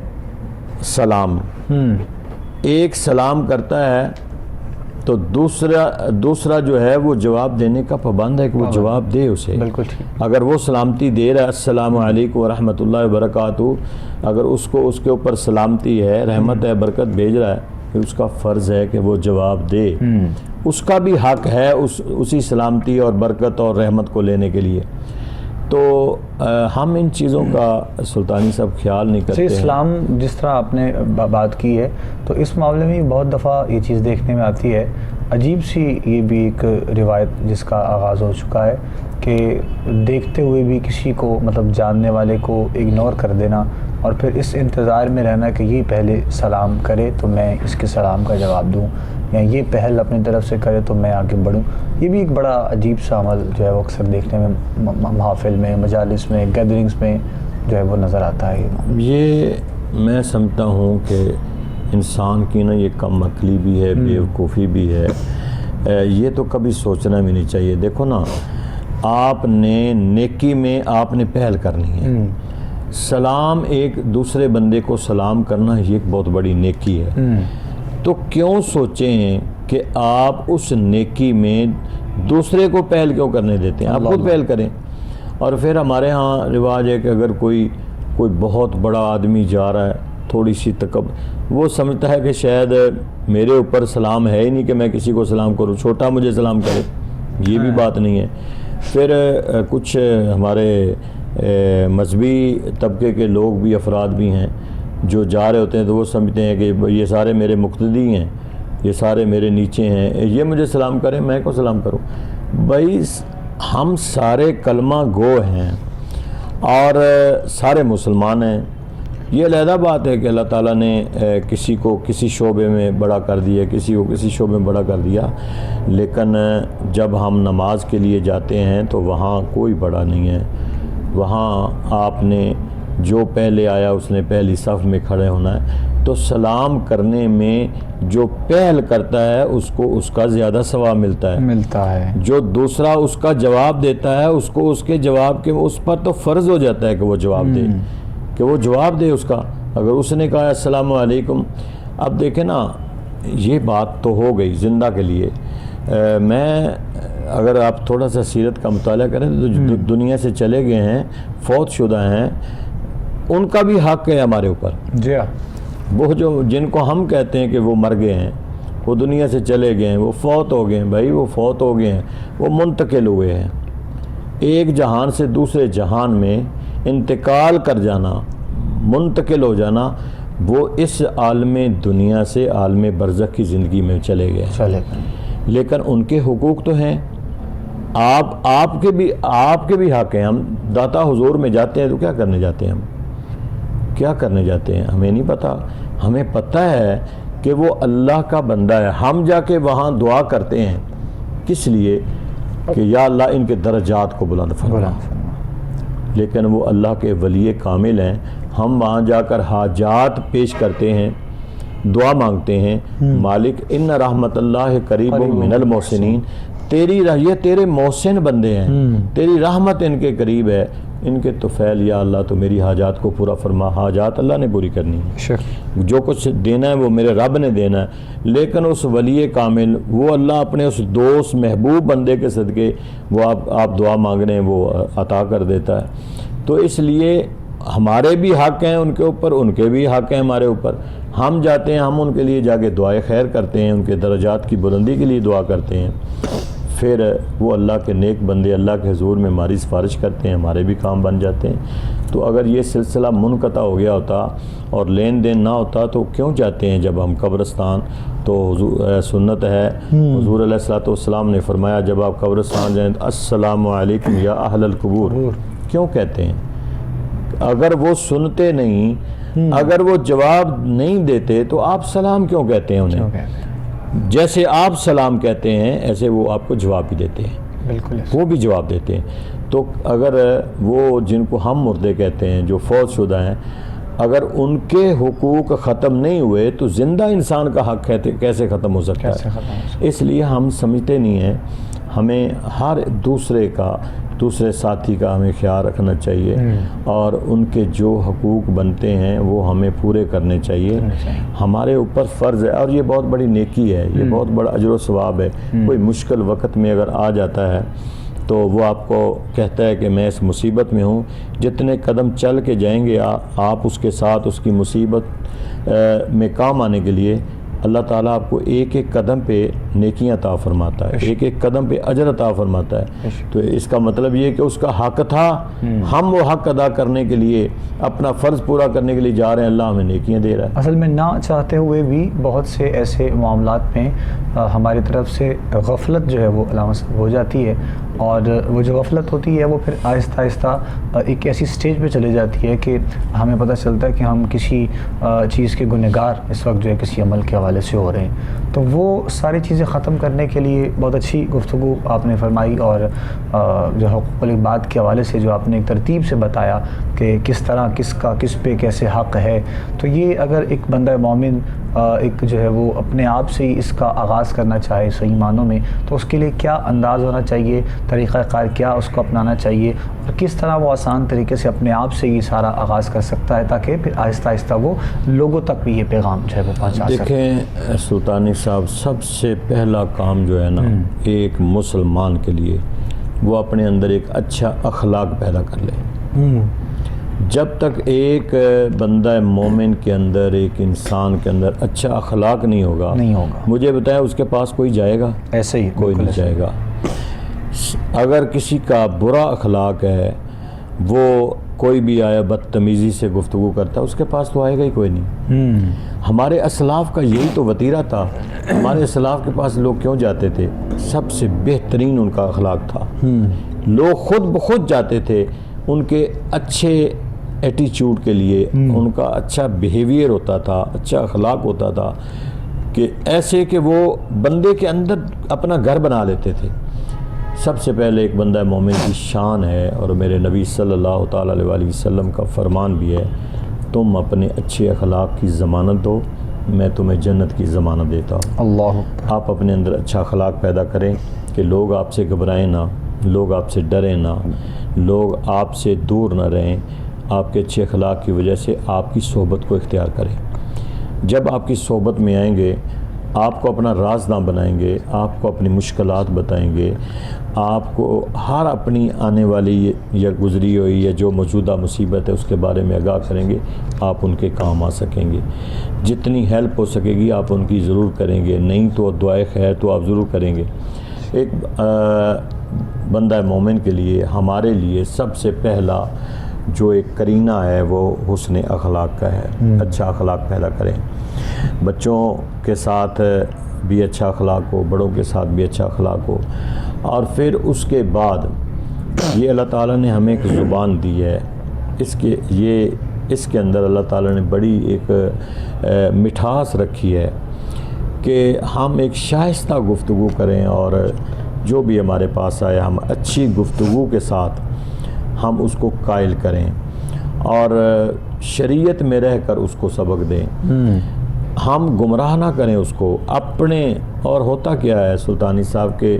سلام. ایک سلام کرتا ہے تو دوسرا جو ہے وہ جواب دینے کا پابند ہے کہ وہ جواب دے اسے. بالکل ٹھیک. اگر وہ سلامتی دے رہا ہے السلام علیکم ورحمۃ اللہ وبرکاتہ، اگر اس کو اس کے اوپر سلامتی ہے، رحمت ہے، برکت بھیج رہا ہے، پھر اس کا فرض ہے کہ وہ جواب دے. اس کا بھی حق ہے اسی سلامتی اور برکت اور رحمت کو لینے کے لیے. تو ہم ان چیزوں کا سلطانی صاحب خیال نہیں کرتے. اسلام جس طرح آپ نے بات کی ہے تو اس معاملے میں بہت دفعہ یہ چیز دیکھنے میں آتی ہے، عجیب سی یہ بھی ایک روایت جس کا آغاز ہو چکا ہے کہ دیکھتے ہوئے بھی کسی کو، مطلب جاننے والے کو اگنور کر دینا اور پھر اس انتظار میں رہنا کہ یہ پہلے سلام کرے تو میں اس کے سلام کا جواب دوں، یا یہ پہل اپنی طرف سے کرے تو میں آگے بڑھوں. یہ بھی ایک بڑا عجیب سا عمل جو ہے وہ اکثر دیکھنے میں محافل میں، مجالس میں، گیدرنگز میں جو ہے وہ نظر آتا ہے. یہ میں سمجھتا ہوں کہ انسان کی نا یہ کم عقلی بھی ہے، بیوقوفی بھی ہے. یہ تو کبھی سوچنا بھی نہیں چاہیے. دیکھو نا، آپ نے نیکی میں آپ نے پہل کرنی ہے. سلام ایک دوسرے بندے کو سلام کرنا یہ ایک بہت بڑی نیکی ہے. تو کیوں سوچیں کہ آپ اس نیکی میں دوسرے کو پہل کیوں کرنے دیتے ہیں؟ آپ خود پہل کریں. اور پھر ہمارے ہاں رواج ہے کہ اگر کوئی بہت بڑا آدمی جا رہا ہے، تھوڑی سی وہ سمجھتا ہے کہ شاید میرے اوپر سلام ہے ہی نہیں کہ میں کسی کو سلام کروں، چھوٹا مجھے سلام کرے. یہ بھی بات نہیں ہے. پھر کچھ ہمارے مذہبی طبقے کے لوگ بھی، افراد بھی ہیں جو جا رہے ہوتے ہیں تو وہ سمجھتے ہیں کہ یہ سارے میرے مقتدی ہیں، یہ سارے میرے نیچے ہیں، یہ مجھے سلام کریں، میں کو سلام کروں. بھائی ہم سارے کلمہ گو ہیں اور سارے مسلمان ہیں. یہ علیحدہ بات ہے کہ اللہ تعالیٰ نے کسی کو کسی شعبے میں بڑا کر دیا، کسی کو کسی شعبے میں بڑا کر دیا، لیکن جب ہم نماز کے لیے جاتے ہیں تو وہاں کوئی بڑا نہیں ہے. وہاں آپ نے جو پہلے آیا اس نے پہلی صف میں کھڑے ہونا ہے. تو سلام کرنے میں جو پہل کرتا ہے اس کو اس کا زیادہ ثواب ملتا ہے. جو دوسرا اس کا جواب دیتا ہے اس کو اس کے جواب کے اس پر تو فرض ہو جاتا ہے کہ وہ جواب دے، کہ وہ جواب دے اس کا. اگر اس نے کہا السلام علیکم، اب دیکھیں نا یہ بات تو ہو گئی زندہ کے لیے. میں اگر آپ تھوڑا سا سیرت کا مطالعہ کریں تو دنیا سے چلے گئے ہیں، فوت شدہ ہیں، ان کا بھی حق ہے ہمارے اوپر. جی ہاں. وہ جو جن کو ہم کہتے ہیں کہ وہ مر گئے ہیں، وہ دنیا سے چلے گئے ہیں، وہ فوت ہو گئے ہیں. بھائی وہ فوت ہو گئے ہیں، وہ منتقل ہوئے ہیں. ایک جہان سے دوسرے جہان میں انتقال کر جانا، منتقل ہو جانا، وہ اس عالم دنیا سے عالم برزخ کی زندگی میں چلے گئے. لیکن ان کے حقوق تو ہیں. آپ کے بھی حق ہیں. ہم داتا حضور میں جاتے ہیں تو کیا کرنے جاتے ہیں؟ ہم کیا کرنے جاتے ہیں؟ ہمیں نہیں پتہ. ہمیں پتہ ہے کہ وہ اللہ کا بندہ ہے. ہم جا کے وہاں دعا کرتے ہیں کس لیے؟ کہ یا اللہ ان کے درجات کو بلند فرما. لیکن وہ اللہ کے ولی کامل ہیں. ہم وہاں جا کر حاجات پیش کرتے ہیں، دعا مانگتے ہیں. مالک ان رحمت اللہ قریب من المحسنین، یہ تیرے محسن بندے ہیں، تیری رحمت ان کے قریب ہے. ان کے طفیل یا اللہ تو میری حاجات کو پورا فرما. حاجات اللہ نے پوری کرنی ہے. جو کچھ دینا ہے وہ میرے رب نے دینا ہے. لیکن اس ولی کامل وہ اللہ اپنے اس دوست محبوب بندے کے صدقے وہ آپ دعا مانگ رہے ہیں وہ عطا کر دیتا ہے. تو اس لیے ہمارے بھی حق ہیں ان کے اوپر، ان کے بھی حق ہیں ہمارے اوپر. ہم جاتے ہیں، ہم ان کے لیے جا کے دعائیں خیر کرتے ہیں، ان کے درجات کی بلندی کے لیے دعا کرتے ہیں. پھر وہ اللہ کے نیک بندے اللہ کے حضور میں ہماری سفارش کرتے ہیں، ہمارے بھی کام بن جاتے ہیں. تو اگر یہ سلسلہ منقطع ہو گیا ہوتا اور لین دین نہ ہوتا تو کیوں جاتے ہیں جب ہم قبرستان؟ تو سنت ہے، حضور علیہ الصلوۃ والسلام نے فرمایا جب آپ قبرستان جائیں السلام علیکم یا اہل القبور. کیوں کہتے ہیں؟ اگر وہ سنتے نہیں، اگر وہ جواب نہیں دیتے تو آپ سلام کیوں کہتے ہیں انہیں؟ جیسے آپ سلام کہتے ہیں ایسے وہ آپ کو جواب بھی دیتے ہیں. بالکل وہ بھی جواب دیتے ہیں۔ تو اگر وہ جن کو ہم مردے کہتے ہیں، جو فوت شدہ ہیں، اگر ان کے حقوق ختم نہیں ہوئے تو زندہ انسان کا حق کیسے ختم ہو سکتا ہے؟ اس لیے ہم سمجھتے نہیں ہیں، ہمیں ہر دوسرے ساتھی کا ہمیں خیال رکھنا چاہیے، اور ان کے جو حقوق بنتے ہیں وہ ہمیں پورے کرنے چاہیے۔ ہمارے اوپر فرض ہے، اور یہ بہت بڑی نیکی ہے، یہ بہت بڑا اجر و ثواب ہے۔ کوئی مشکل وقت میں اگر آ جاتا ہے تو وہ آپ کو کہتا ہے کہ میں اس مصیبت میں ہوں، جتنے قدم چل کے جائیں گے آپ اس کے ساتھ اس کی مصیبت میں کام آنے کے لیے اللہ تعالیٰ آپ کو ایک ایک قدم پہ نیکیاں عطا فرماتا ہے، ایک ایک قدم پہ اجر عطا فرماتا ہے۔ تو اس کا مطلب یہ کہ اس کا حق تھا، ہم وہ حق ادا کرنے کے لیے، اپنا فرض پورا کرنے کے لیے جا رہے ہیں، اللہ ہمیں نیکیاں دے رہا ہے۔ اصل میں نہ چاہتے ہوئے بھی بہت سے ایسے معاملات میں ہماری طرف سے غفلت جو ہے وہ علامت ہو جاتی ہے، اور وہ جو غفلت ہوتی ہے وہ پھر آہستہ آہستہ ایک ایسی سٹیج پہ چلے جاتی ہے کہ ہمیں پتہ چلتا ہے کہ ہم کسی چیز کے گنہگار اس وقت جو ہے کسی عمل کے حوالے سے ہو رہے ہیں۔ تو وہ ساری چیزیں ختم کرنے کے لیے بہت اچھی گفتگو آپ نے فرمائی، اور جو حقوق العباد کے حوالے سے جو آپ نے ایک ترتیب سے بتایا کہ کس طرح کس پہ کیسے حق ہے، تو یہ اگر ایک بندہ مومن ایک جو ہے وہ اپنے آپ سے ہی اس کا آغاز کرنا چاہے صحیح معنوں میں، تو اس کے لیے کیا انداز ہونا چاہیے، طریقہ کار کیا اس کو اپنانا چاہیے، اور کس طرح وہ آسان طریقے سے اپنے آپ سے یہ سارا آغاز کر سکتا ہے تاکہ پھر آہستہ آہستہ وہ لوگوں تک بھی یہ پیغام جو ہے وہ پہنچا سکے۔ دیکھیں سلطانی صاحب، سب سے پہلا کام جو ہے نا ایک مسلمان کے لیے، وہ اپنے اندر ایک اچھا اخلاق پیدا کر لے۔ جب تک ایک بندہ مومن کے اندر، ایک انسان کے اندر اچھا اخلاق نہیں ہوگا، مجھے بتائیں اس کے پاس کوئی جائے گا؟ ایسے ہی کوئی نہیں جائے گا۔ اگر کسی کا برا اخلاق ہے، وہ کوئی بھی آیا بدتمیزی سے گفتگو کرتا ہے، اس کے پاس تو آئے گا ہی کوئی نہیں۔ ہمارے اسلاف کا یہی تو وتیرہ تھا، ہمارے اسلاف کے پاس لوگ کیوں جاتے تھے؟ سب سے بہترین ان کا اخلاق تھا، لوگ خود بخود جاتے تھے ان کے اچھے ایٹیچیوڈ کے لیے، ان کا اچھا بیہیویئر ہوتا تھا، اچھا اخلاق ہوتا تھا، کہ ایسے کہ وہ بندے کے اندر اپنا گھر بنا لیتے تھے۔ سب سے پہلے ایک بندہ مومن کی شان ہے، اور میرے نبی صلی اللہ تعالیٰ علیہ وسلم کا فرمان بھی ہے، تم اپنے اچھے اخلاق کی ضمانت دو، میں تمہیں جنت کی ضمانت دیتا ہوں۔ اللہ، آپ اپنے اندر اچھا اخلاق پیدا کریں کہ لوگ آپ سے گھبرائیں نہ، لوگ آپ سے ڈریں نہ، لوگ آپ سے دور نہ رہیں، آپ کے اچھے اخلاق کی وجہ سے آپ کی صحبت کو اختیار کریں۔ جب آپ کی صحبت میں آئیں گے، آپ کو اپنا راز نہ بنائیں گے، آپ کو اپنی مشکلات بتائیں گے، آپ کو ہر اپنی آنے والی یا گزری ہوئی یا جو موجودہ مصیبت ہے اس کے بارے میں آگاہ کریں گے، آپ ان کے کام آ سکیں گے۔ جتنی ہیلپ ہو سکے گی آپ ان کی ضرور کریں گے، نہیں تو دعائے خیر تو آپ ضرور کریں گے۔ ایک بندہ مومن کے لیے، ہمارے لیے سب سے پہلا جو ایک کرینہ ہے وہ حسن اخلاق کا ہے۔ اچھا اخلاق پیدا کریں، بچوں کے ساتھ بھی اچھا اخلاق ہو، بڑوں کے ساتھ بھی اچھا اخلاق ہو، اور پھر اس کے بعد یہ اللہ تعالیٰ نے ہمیں ایک زبان دی ہے، اس کے اندر اللہ تعالیٰ نے بڑی ایک مٹھاس رکھی ہے کہ ہم ایک شائستہ گفتگو کریں، اور جو بھی ہمارے پاس آئے ہم اچھی گفتگو کے ساتھ ہم اس کو قائل کریں، اور شریعت میں رہ کر اس کو سبق دیں۔ ہم گمراہ نہ کریں اس کو اپنے۔ اور ہوتا کیا ہے سلطانی صاحب کہ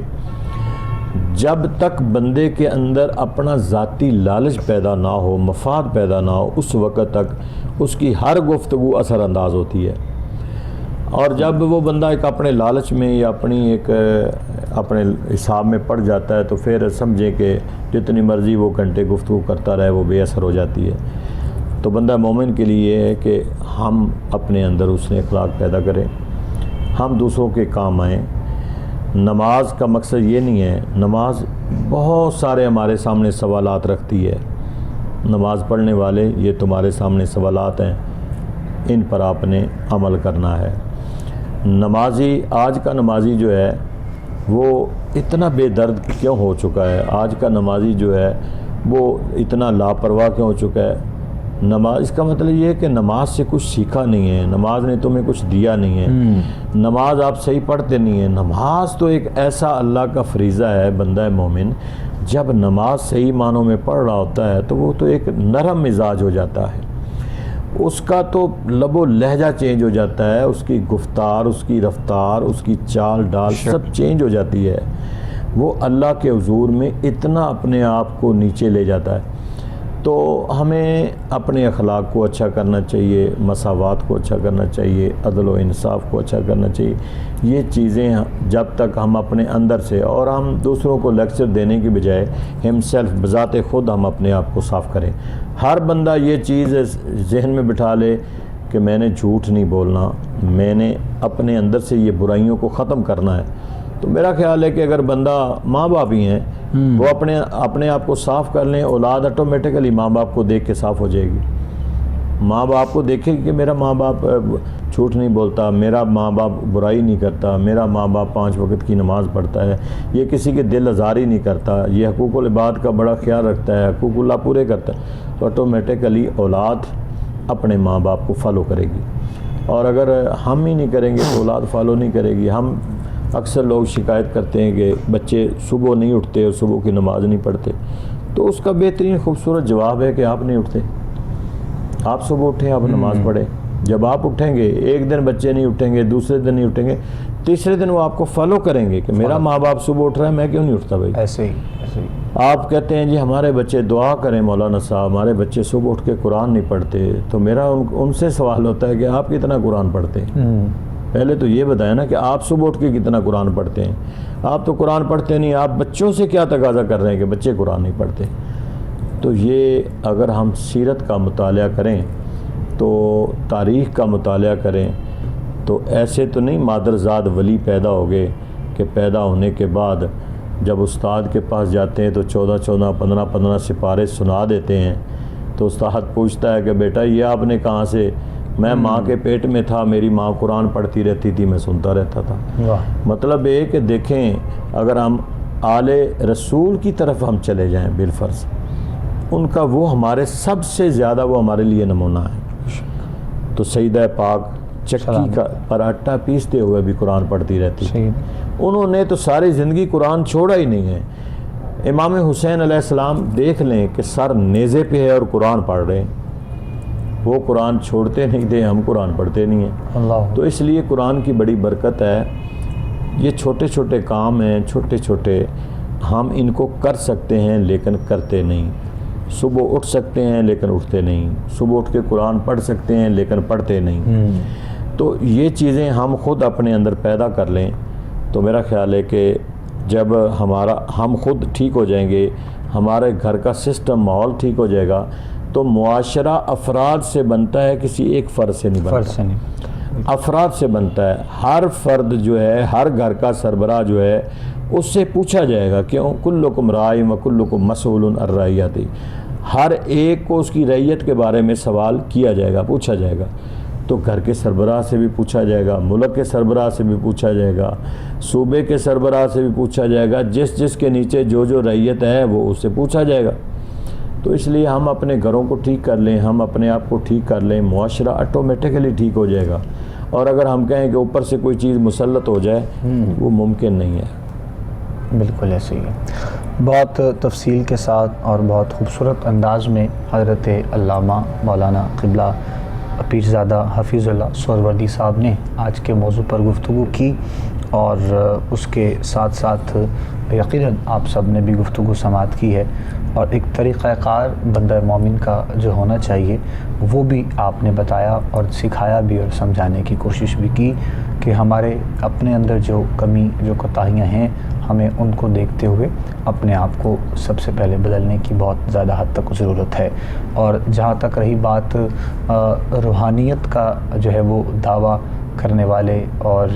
جب تک بندے کے اندر اپنا ذاتی لالچ پیدا نہ ہو، مفاد پیدا نہ ہو، اس وقت تک اس کی ہر گفتگو اثر انداز ہوتی ہے۔ اور جب وہ بندہ ایک اپنے لالچ میں یا اپنے حساب میں پڑ جاتا ہے تو پھر سمجھیں کہ جتنی مرضی وہ گھنٹے گفتگو کرتا رہے وہ بے اثر ہو جاتی ہے۔ تو بندہ مومن کے لیے یہ ہے کہ ہم اپنے اندر حسن اخلاق پیدا کریں، ہم دوسروں کے کام آئیں۔ نماز کا مقصد یہ نہیں ہے، نماز بہت سارے ہمارے سامنے سوالات رکھتی ہے، نماز پڑھنے والے یہ تمہارے سامنے سوالات ہیں، ان پر آپ نے عمل کرنا ہے۔ نمازی، آج کا نمازی جو ہے وہ اتنا بے درد کیوں ہو چکا ہے؟ آج کا نمازی جو ہے وہ اتنا لاپرواہ کیوں ہو چکا ہے؟ نماز اس کا مطلب یہ ہے کہ نماز سے کچھ سیکھا نہیں ہے، نماز نے تمہیں کچھ دیا نہیں ہے، نماز آپ صحیح پڑھتے نہیں ہیں۔ نماز تو ایک ایسا اللہ کا فریضہ ہے، بندہ مومن جب نماز صحیح معنوں میں پڑھ رہا ہوتا ہے تو وہ تو ایک نرم مزاج ہو جاتا ہے، اس کا تو لب و لہجہ چینج ہو جاتا ہے، اس کی گفتار، اس کی رفتار، اس کی چال ڈال سب چینج ہو جاتی ہے، وہ اللہ کے حضور میں اتنا اپنے آپ کو نیچے لے جاتا ہے۔ تو ہمیں اپنے اخلاق کو اچھا کرنا چاہیے، مساوات کو اچھا کرنا چاہیے، عدل و انصاف کو اچھا کرنا چاہیے۔ یہ چیزیں جب تک ہم اپنے اندر سے، اور ہم دوسروں کو لیکچر دینے کی بجائے ہم سیلف بذات خود ہم اپنے آپ کو صاف کریں۔ ہر بندہ یہ چیز ذہن میں بٹھا لے کہ میں نے جھوٹ نہیں بولنا، میں نے اپنے اندر سے یہ برائیوں کو ختم کرنا ہے۔ تو میرا خیال ہے کہ اگر بندہ، ماں باپ ہی ہیں، وہ اپنے آپ کو صاف کر لیں، اولاد آٹومیٹیکلی ماں باپ کو دیکھ کے صاف ہو جائے گی۔ ماں باپ کو دیکھے کہ میرا ماں باپ جھوٹ نہیں بولتا، میرا ماں باپ برائی نہیں کرتا، میرا ماں باپ 5 وقت کی نماز پڑھتا ہے، یہ کسی کے دل آزاری نہیں کرتا، یہ حقوق العباد کا بڑا خیال رکھتا ہے، حقوق اللہ پورے کرتا ہے، تو آٹومیٹیکلی اولاد اپنے ماں باپ کو فالو کرے گی۔ اور اگر ہم ہی نہیں کریں گے تو اولاد فالو نہیں کرے گی۔ ہم اکثر لوگ شکایت کرتے ہیں کہ بچے صبح نہیں اٹھتے اور صبح کی نماز نہیں پڑھتے، تو اس کا بہترین خوبصورت جواب ہے کہ آپ نہیں اٹھتے، آپ صبح اٹھیں، آپ نماز پڑھیں۔ جب آپ اٹھیں گے، ایک دن بچے نہیں اٹھیں گے، دوسرے دن نہیں اٹھیں گے، تیسرے دن وہ آپ کو فالو کریں گے کہ میرا ماں باپ صبح اٹھ رہا ہے، میں کیوں نہیں اٹھتا بھائی؟ ایسے ہی آپ کہتے ہیں جی ہمارے بچے دعا کریں مولانا صاحب، ہمارے بچے صبح اٹھ کے قرآن نہیں پڑھتے، تو میرا ان سے سوال ہوتا ہے کہ آپ کتنا قرآن پڑھتے ہیں؟ پہلے تو یہ بتائیں نا کہ آپ صبح اٹھ کے کتنا قرآن پڑھتے ہیں؟ آپ تو قرآن پڑھتے نہیں، آپ بچوں سے کیا تقاضا کر رہے ہیں کہ بچے قرآن نہیں پڑھتے؟ تو یہ اگر ہم سیرت کا مطالعہ کریں تو تاریخ کا مطالعہ کریں تو ایسے تو نہیں مادرزاد ولی پیدا ہو گئے کہ پیدا ہونے کے بعد جب استاد کے پاس جاتے ہیں تو 14 15 سپارے سنا دیتے ہیں، تو استاد پوچھتا ہے کہ بیٹا یہ آپ نے کہاں سے؟ میں ماں کے پیٹ میں تھا، میری ماں قرآن پڑھتی رہتی تھی، میں سنتا رہتا تھا۔ مطلب یہ کہ دیکھیں، اگر ہم آل رسول کی طرف ہم چلے جائیں بالفرض، ان کا وہ ہمارے سب سے زیادہ وہ ہمارے لیے نمونہ ہے۔ تو سیدہ پاک چکی کا پر آٹا پیستے ہوئے بھی قرآن پڑھتی رہتی، انہوں نے تو ساری زندگی قرآن چھوڑا ہی نہیں ہے۔ امام حسین علیہ السلام دیکھ لیں کہ سر نیزے پہ ہے اور قرآن پڑھ رہے ہیں، وہ قرآن چھوڑتے نہیں تھے، ہم قرآن پڑھتے نہیں ہیں۔ تو اس لیے قرآن کی بڑی برکت ہے۔ یہ چھوٹے چھوٹے کام ہیں، چھوٹے چھوٹے، ہم ان کو کر سکتے ہیں لیکن کرتے نہیں۔ صبح اٹھ سکتے ہیں لیکن اٹھتے نہیں، صبح اٹھ کے قرآن پڑھ سکتے ہیں لیکن پڑھتے نہیں۔ تو یہ چیزیں ہم خود اپنے اندر پیدا کر لیں تو میرا خیال ہے کہ جب ہم خود ٹھیک ہو جائیں گے، ہمارے گھر کا سسٹم، ماحول ٹھیک ہو جائے گا، تو معاشرہ افراد سے بنتا ہے، کسی ایک فرد سے نہیں بنتا، افراد سے بنتا ہے۔ ہر فرد جو ہے، ہر گھر کا سربراہ جو ہے، اس سے پوچھا جائے گا کیوں کلکم راع و کلکم مسئول عن رعیتہ، ہر ایک کو اس کی رعیت کے بارے میں سوال کیا جائے گا، پوچھا جائے گا۔ تو گھر کے سربراہ سے بھی پوچھا جائے گا، ملک کے سربراہ سے بھی پوچھا جائے گا، صوبے کے سربراہ سے بھی پوچھا جائے گا، جس کے نیچے جو رعیت ہے وہ اس سے پوچھا جائے گا۔ تو اس لیے ہم اپنے گھروں کو ٹھیک کر لیں، ہم اپنے آپ کو ٹھیک کر لیں، معاشرہ آٹومیٹیکلی ٹھیک ہو جائے گا۔ اور اگر ہم کہیں کہ اوپر سے کوئی چیز مسلط ہو جائے، وہ ممکن نہیں ہے۔ بالکل ایسے ہی ہے۔ بہت تفصیل کے ساتھ اور بہت خوبصورت انداز میں حضرت علامہ مولانا قبلہ پیرزادہ حفیظ اللہ سہروردی صاحب نے آج کے موضوع پر گفتگو کی، اور اس کے ساتھ ساتھ یقیناً آپ سب نے بھی گفتگو سماعت کی ہے، اور ایک طریقہ کار بندہ مومن کا جو ہونا چاہیے وہ بھی آپ نے بتایا اور سکھایا بھی اور سمجھانے کی کوشش بھی کی کہ ہمارے اپنے اندر جو کمی، جو کوتاہیاں ہیں، ہمیں ان کو دیکھتے ہوئے اپنے آپ کو سب سے پہلے بدلنے کی بہت زیادہ حد تک ضرورت ہے۔ اور جہاں تک رہی بات روحانیت کا جو ہے وہ دعویٰ کرنے والے اور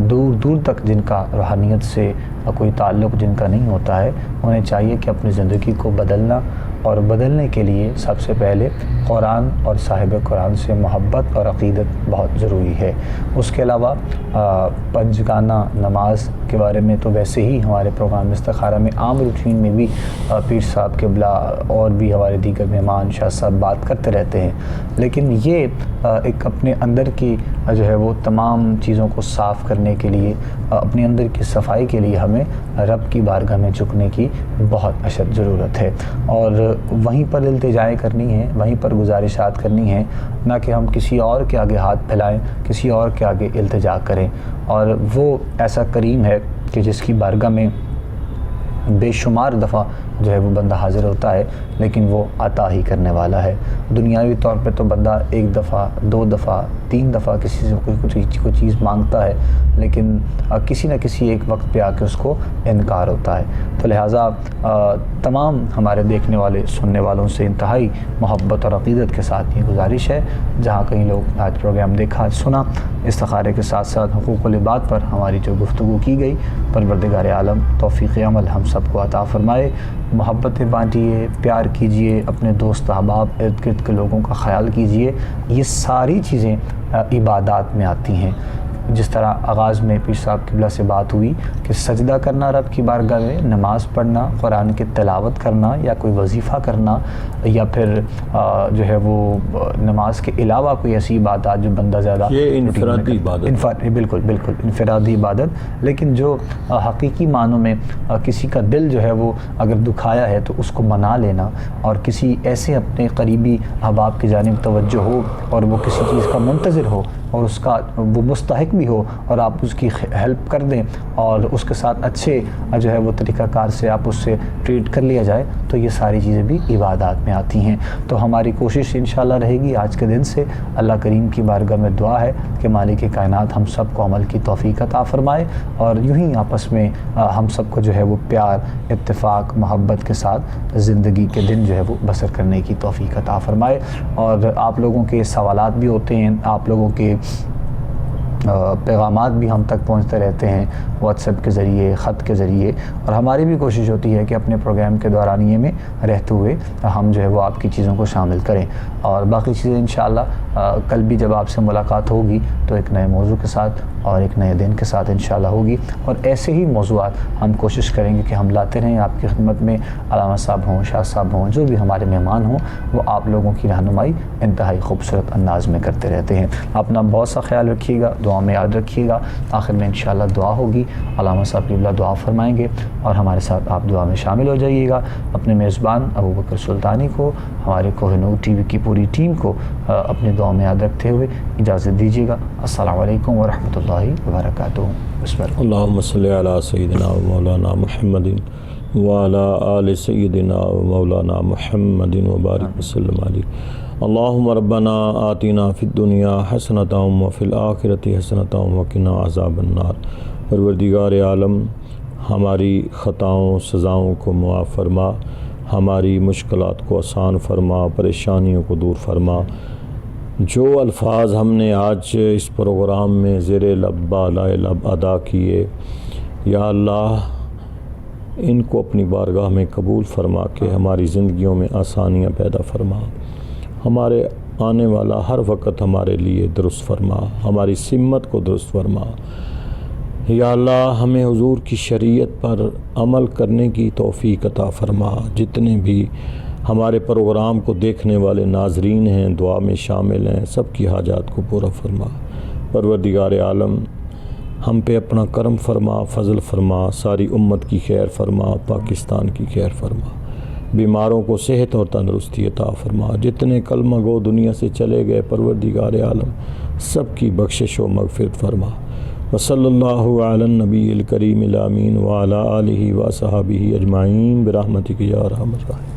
دور دور تک جن کا روحانیت سے کوئی تعلق جن کا نہیں ہوتا ہے، انہیں چاہیے کہ اپنی زندگی کو بدلنا اور بدلنے کے لیے سب سے پہلے قرآن اور صاحب قرآن سے محبت اور عقیدت بہت ضروری ہے۔ اس کے علاوہ پنجگانہ نماز کے بارے میں تو ویسے ہی ہمارے پروگرام استخارہ میں عام روٹین میں بھی پیر صاحب قبلہ اور بھی ہمارے دیگر مہمان شاہ صاحب بات کرتے رہتے ہیں، لیکن یہ ایک اپنے اندر کی جو ہے وہ تمام چیزوں کو صاف کرنے کے لیے، اپنے اندر کی صفائی کے لیے ہمیں رب کی بارگاہ میں جھکنے کی بہت اشد ضرورت ہے، اور وہیں پر التجائیں کرنی ہے، وہیں پر گزارشات کرنی ہیں، نہ کہ ہم کسی اور کے آگے ہاتھ پھیلائیں، کسی اور کے آگے التجا کریں۔ اور وہ ایسا کریم ہے کہ جس کی بارگاہ میں بے شمار دفعہ جو ہے وہ بندہ حاضر ہوتا ہے، لیکن وہ عطا ہی کرنے والا ہے۔ دنیاوی طور پہ تو بندہ ایک دفعہ، دو دفعہ، تین دفعہ کسی سے کوئی چیز مانگتا ہے، لیکن کسی نہ کسی ایک وقت پہ آ کے اس کو انکار ہوتا ہے۔ تو لہٰذا تمام ہمارے دیکھنے والے سننے والوں سے انتہائی محبت اور عقیدت کے ساتھ یہ گزارش ہے، جہاں کہیں لوگ آج پروگرام دیکھا سنا، استخارے کے ساتھ ساتھ حقوق العباد پر ہماری جو گفتگو کی گئی، پروردگار عالم توفیق عمل ہم سب کو عطا فرمائے۔ محبتیں بانٹیے، پیار کیجئے، اپنے دوست احباب ارد گرد کے لوگوں کا خیال کیجئے۔ یہ ساری چیزیں عبادات میں آتی ہیں۔ جس طرح آغاز میں پیر صاحب قبلہ سے بات ہوئی کہ سجدہ کرنا رب کی بارگاہ میں، نماز پڑھنا، قرآن کی تلاوت کرنا، یا کوئی وظیفہ کرنا، یا پھر جو ہے وہ نماز کے علاوہ کوئی ایسی عبادات جو بندہ زیادہ یہ انفرادی عبادت، بالکل انفرادی عبادت، لیکن جو حقیقی معنوں میں کسی کا دل جو ہے وہ اگر دکھایا ہے تو اس کو منا لینا، اور کسی ایسے اپنے قریبی احباب کی جانب توجہ ہو اور وہ کسی چیز کا منتظر ہو اور اس کا وہ مستحق بھی ہو، اور آپ اس کی ہیلپ کر دیں اور اس کے ساتھ اچھے جو ہے وہ طریقہ کار سے آپ اس سے ٹریٹ کر لیا جائے، تو یہ ساری چیزیں بھی عبادات میں آتی ہیں۔ تو ہماری کوشش انشاءاللہ رہے گی آج کے دن سے، اللہ کریم کی بارگاہ میں دعا ہے کہ مالک کائنات ہم سب کو عمل کی توفیق عطا فرمائے، اور یوں ہی آپس میں ہم سب کو جو ہے وہ پیار، اتفاق، محبت کے ساتھ زندگی کے دن جو ہے وہ بسر کرنے کی توفیق عطا فرمائے۔ اور آپ لوگوں کے سوالات بھی ہوتے ہیں، آپ لوگوں کے پیغامات بھی ہم تک پہنچتے رہتے ہیں واٹس ایپ کے ذریعے، خط کے ذریعے، اور ہماری بھی کوشش ہوتی ہے کہ اپنے پروگرام کے دورانیے میں رہتے ہوئے ہم جو ہے وہ آپ کی چیزوں کو شامل کریں، اور باقی چیزیں انشاءاللہ کل بھی جب آپ سے ملاقات ہوگی تو ایک نئے موضوع کے ساتھ اور ایک نئے دن کے ساتھ انشاءاللہ ہوگی، اور ایسے ہی موضوعات ہم کوشش کریں گے کہ ہم لاتے رہیں آپ کی خدمت میں۔ علامہ صاحب ہوں، شاہ صاحب ہوں، جو بھی ہمارے مہمان ہوں، وہ آپ لوگوں کی رہنمائی انتہائی خوبصورت انداز میں کرتے رہتے ہیں۔ اپنا بہت سا خیال رکھیے گا، دعا میں یاد رکھیے گا۔ آخر میں انشاءاللہ دعا ہوگی، علامہ صاحب قبلہ دعا فرمائیں گے اور ہمارے ساتھ آپ دعا میں شامل ہو جائیے گا۔ اپنے میزبان ابوبکر سلطانی کو، ہمارے کوہ نور ٹی وی کی پوری ٹیم کو اپنی دعا میں یاد رکھتے ہوئے اجازت دیجیے گا۔ السلام علیکم ورحمۃ اللہ وبرکاتہ۔ بسم اللہ۔ اللہم صلی علی سیدنا و مولانا محمد وعلی آل سیدنا و مولانا محمد وبارک وسلم علیہ۔ اللہم ربنا آتنا فی الدنیا حسنۃ وفی الآخرۃ حسنۃ وقنا عذاب النار۔ پروردگار عالم، ہماری خطاؤں سزاؤں کو معاف فرما، ہماری مشکلات کو آسان فرما، پریشانیوں کو دور فرما۔ جو الفاظ ہم نے آج اس پروگرام میں زیر لب بالائے لب ادا کیے، یا اللہ ان کو اپنی بارگاہ میں قبول فرما کے ہماری زندگیوں میں آسانیاں پیدا فرما، ہمارے آنے والا ہر وقت ہمارے لیے درست فرما، ہماری سمت کو درست فرما۔ یا اللہ ہمیں حضور کی شریعت پر عمل کرنے کی توفیق عطا فرما۔ جتنے بھی ہمارے پروگرام کو دیکھنے والے ناظرین ہیں، دعا میں شامل ہیں، سب کی حاجات کو پورا فرما۔ پروردگار عالم، ہم پہ اپنا کرم فرما، فضل فرما، ساری امت کی خیر فرما، پاکستان کی خیر فرما، بیماروں کو صحت اور تندرستی عطا فرما۔ جتنے کلمہ گو دنیا سے چلے گئے، پروردگار عالم سب کی بخشش و مغفرت فرما۔ وصلی اللہ علی النبی الکریم الامین وعلی آلہ وصحبہ اجمعین برحمتک یا ارحم الراحمین۔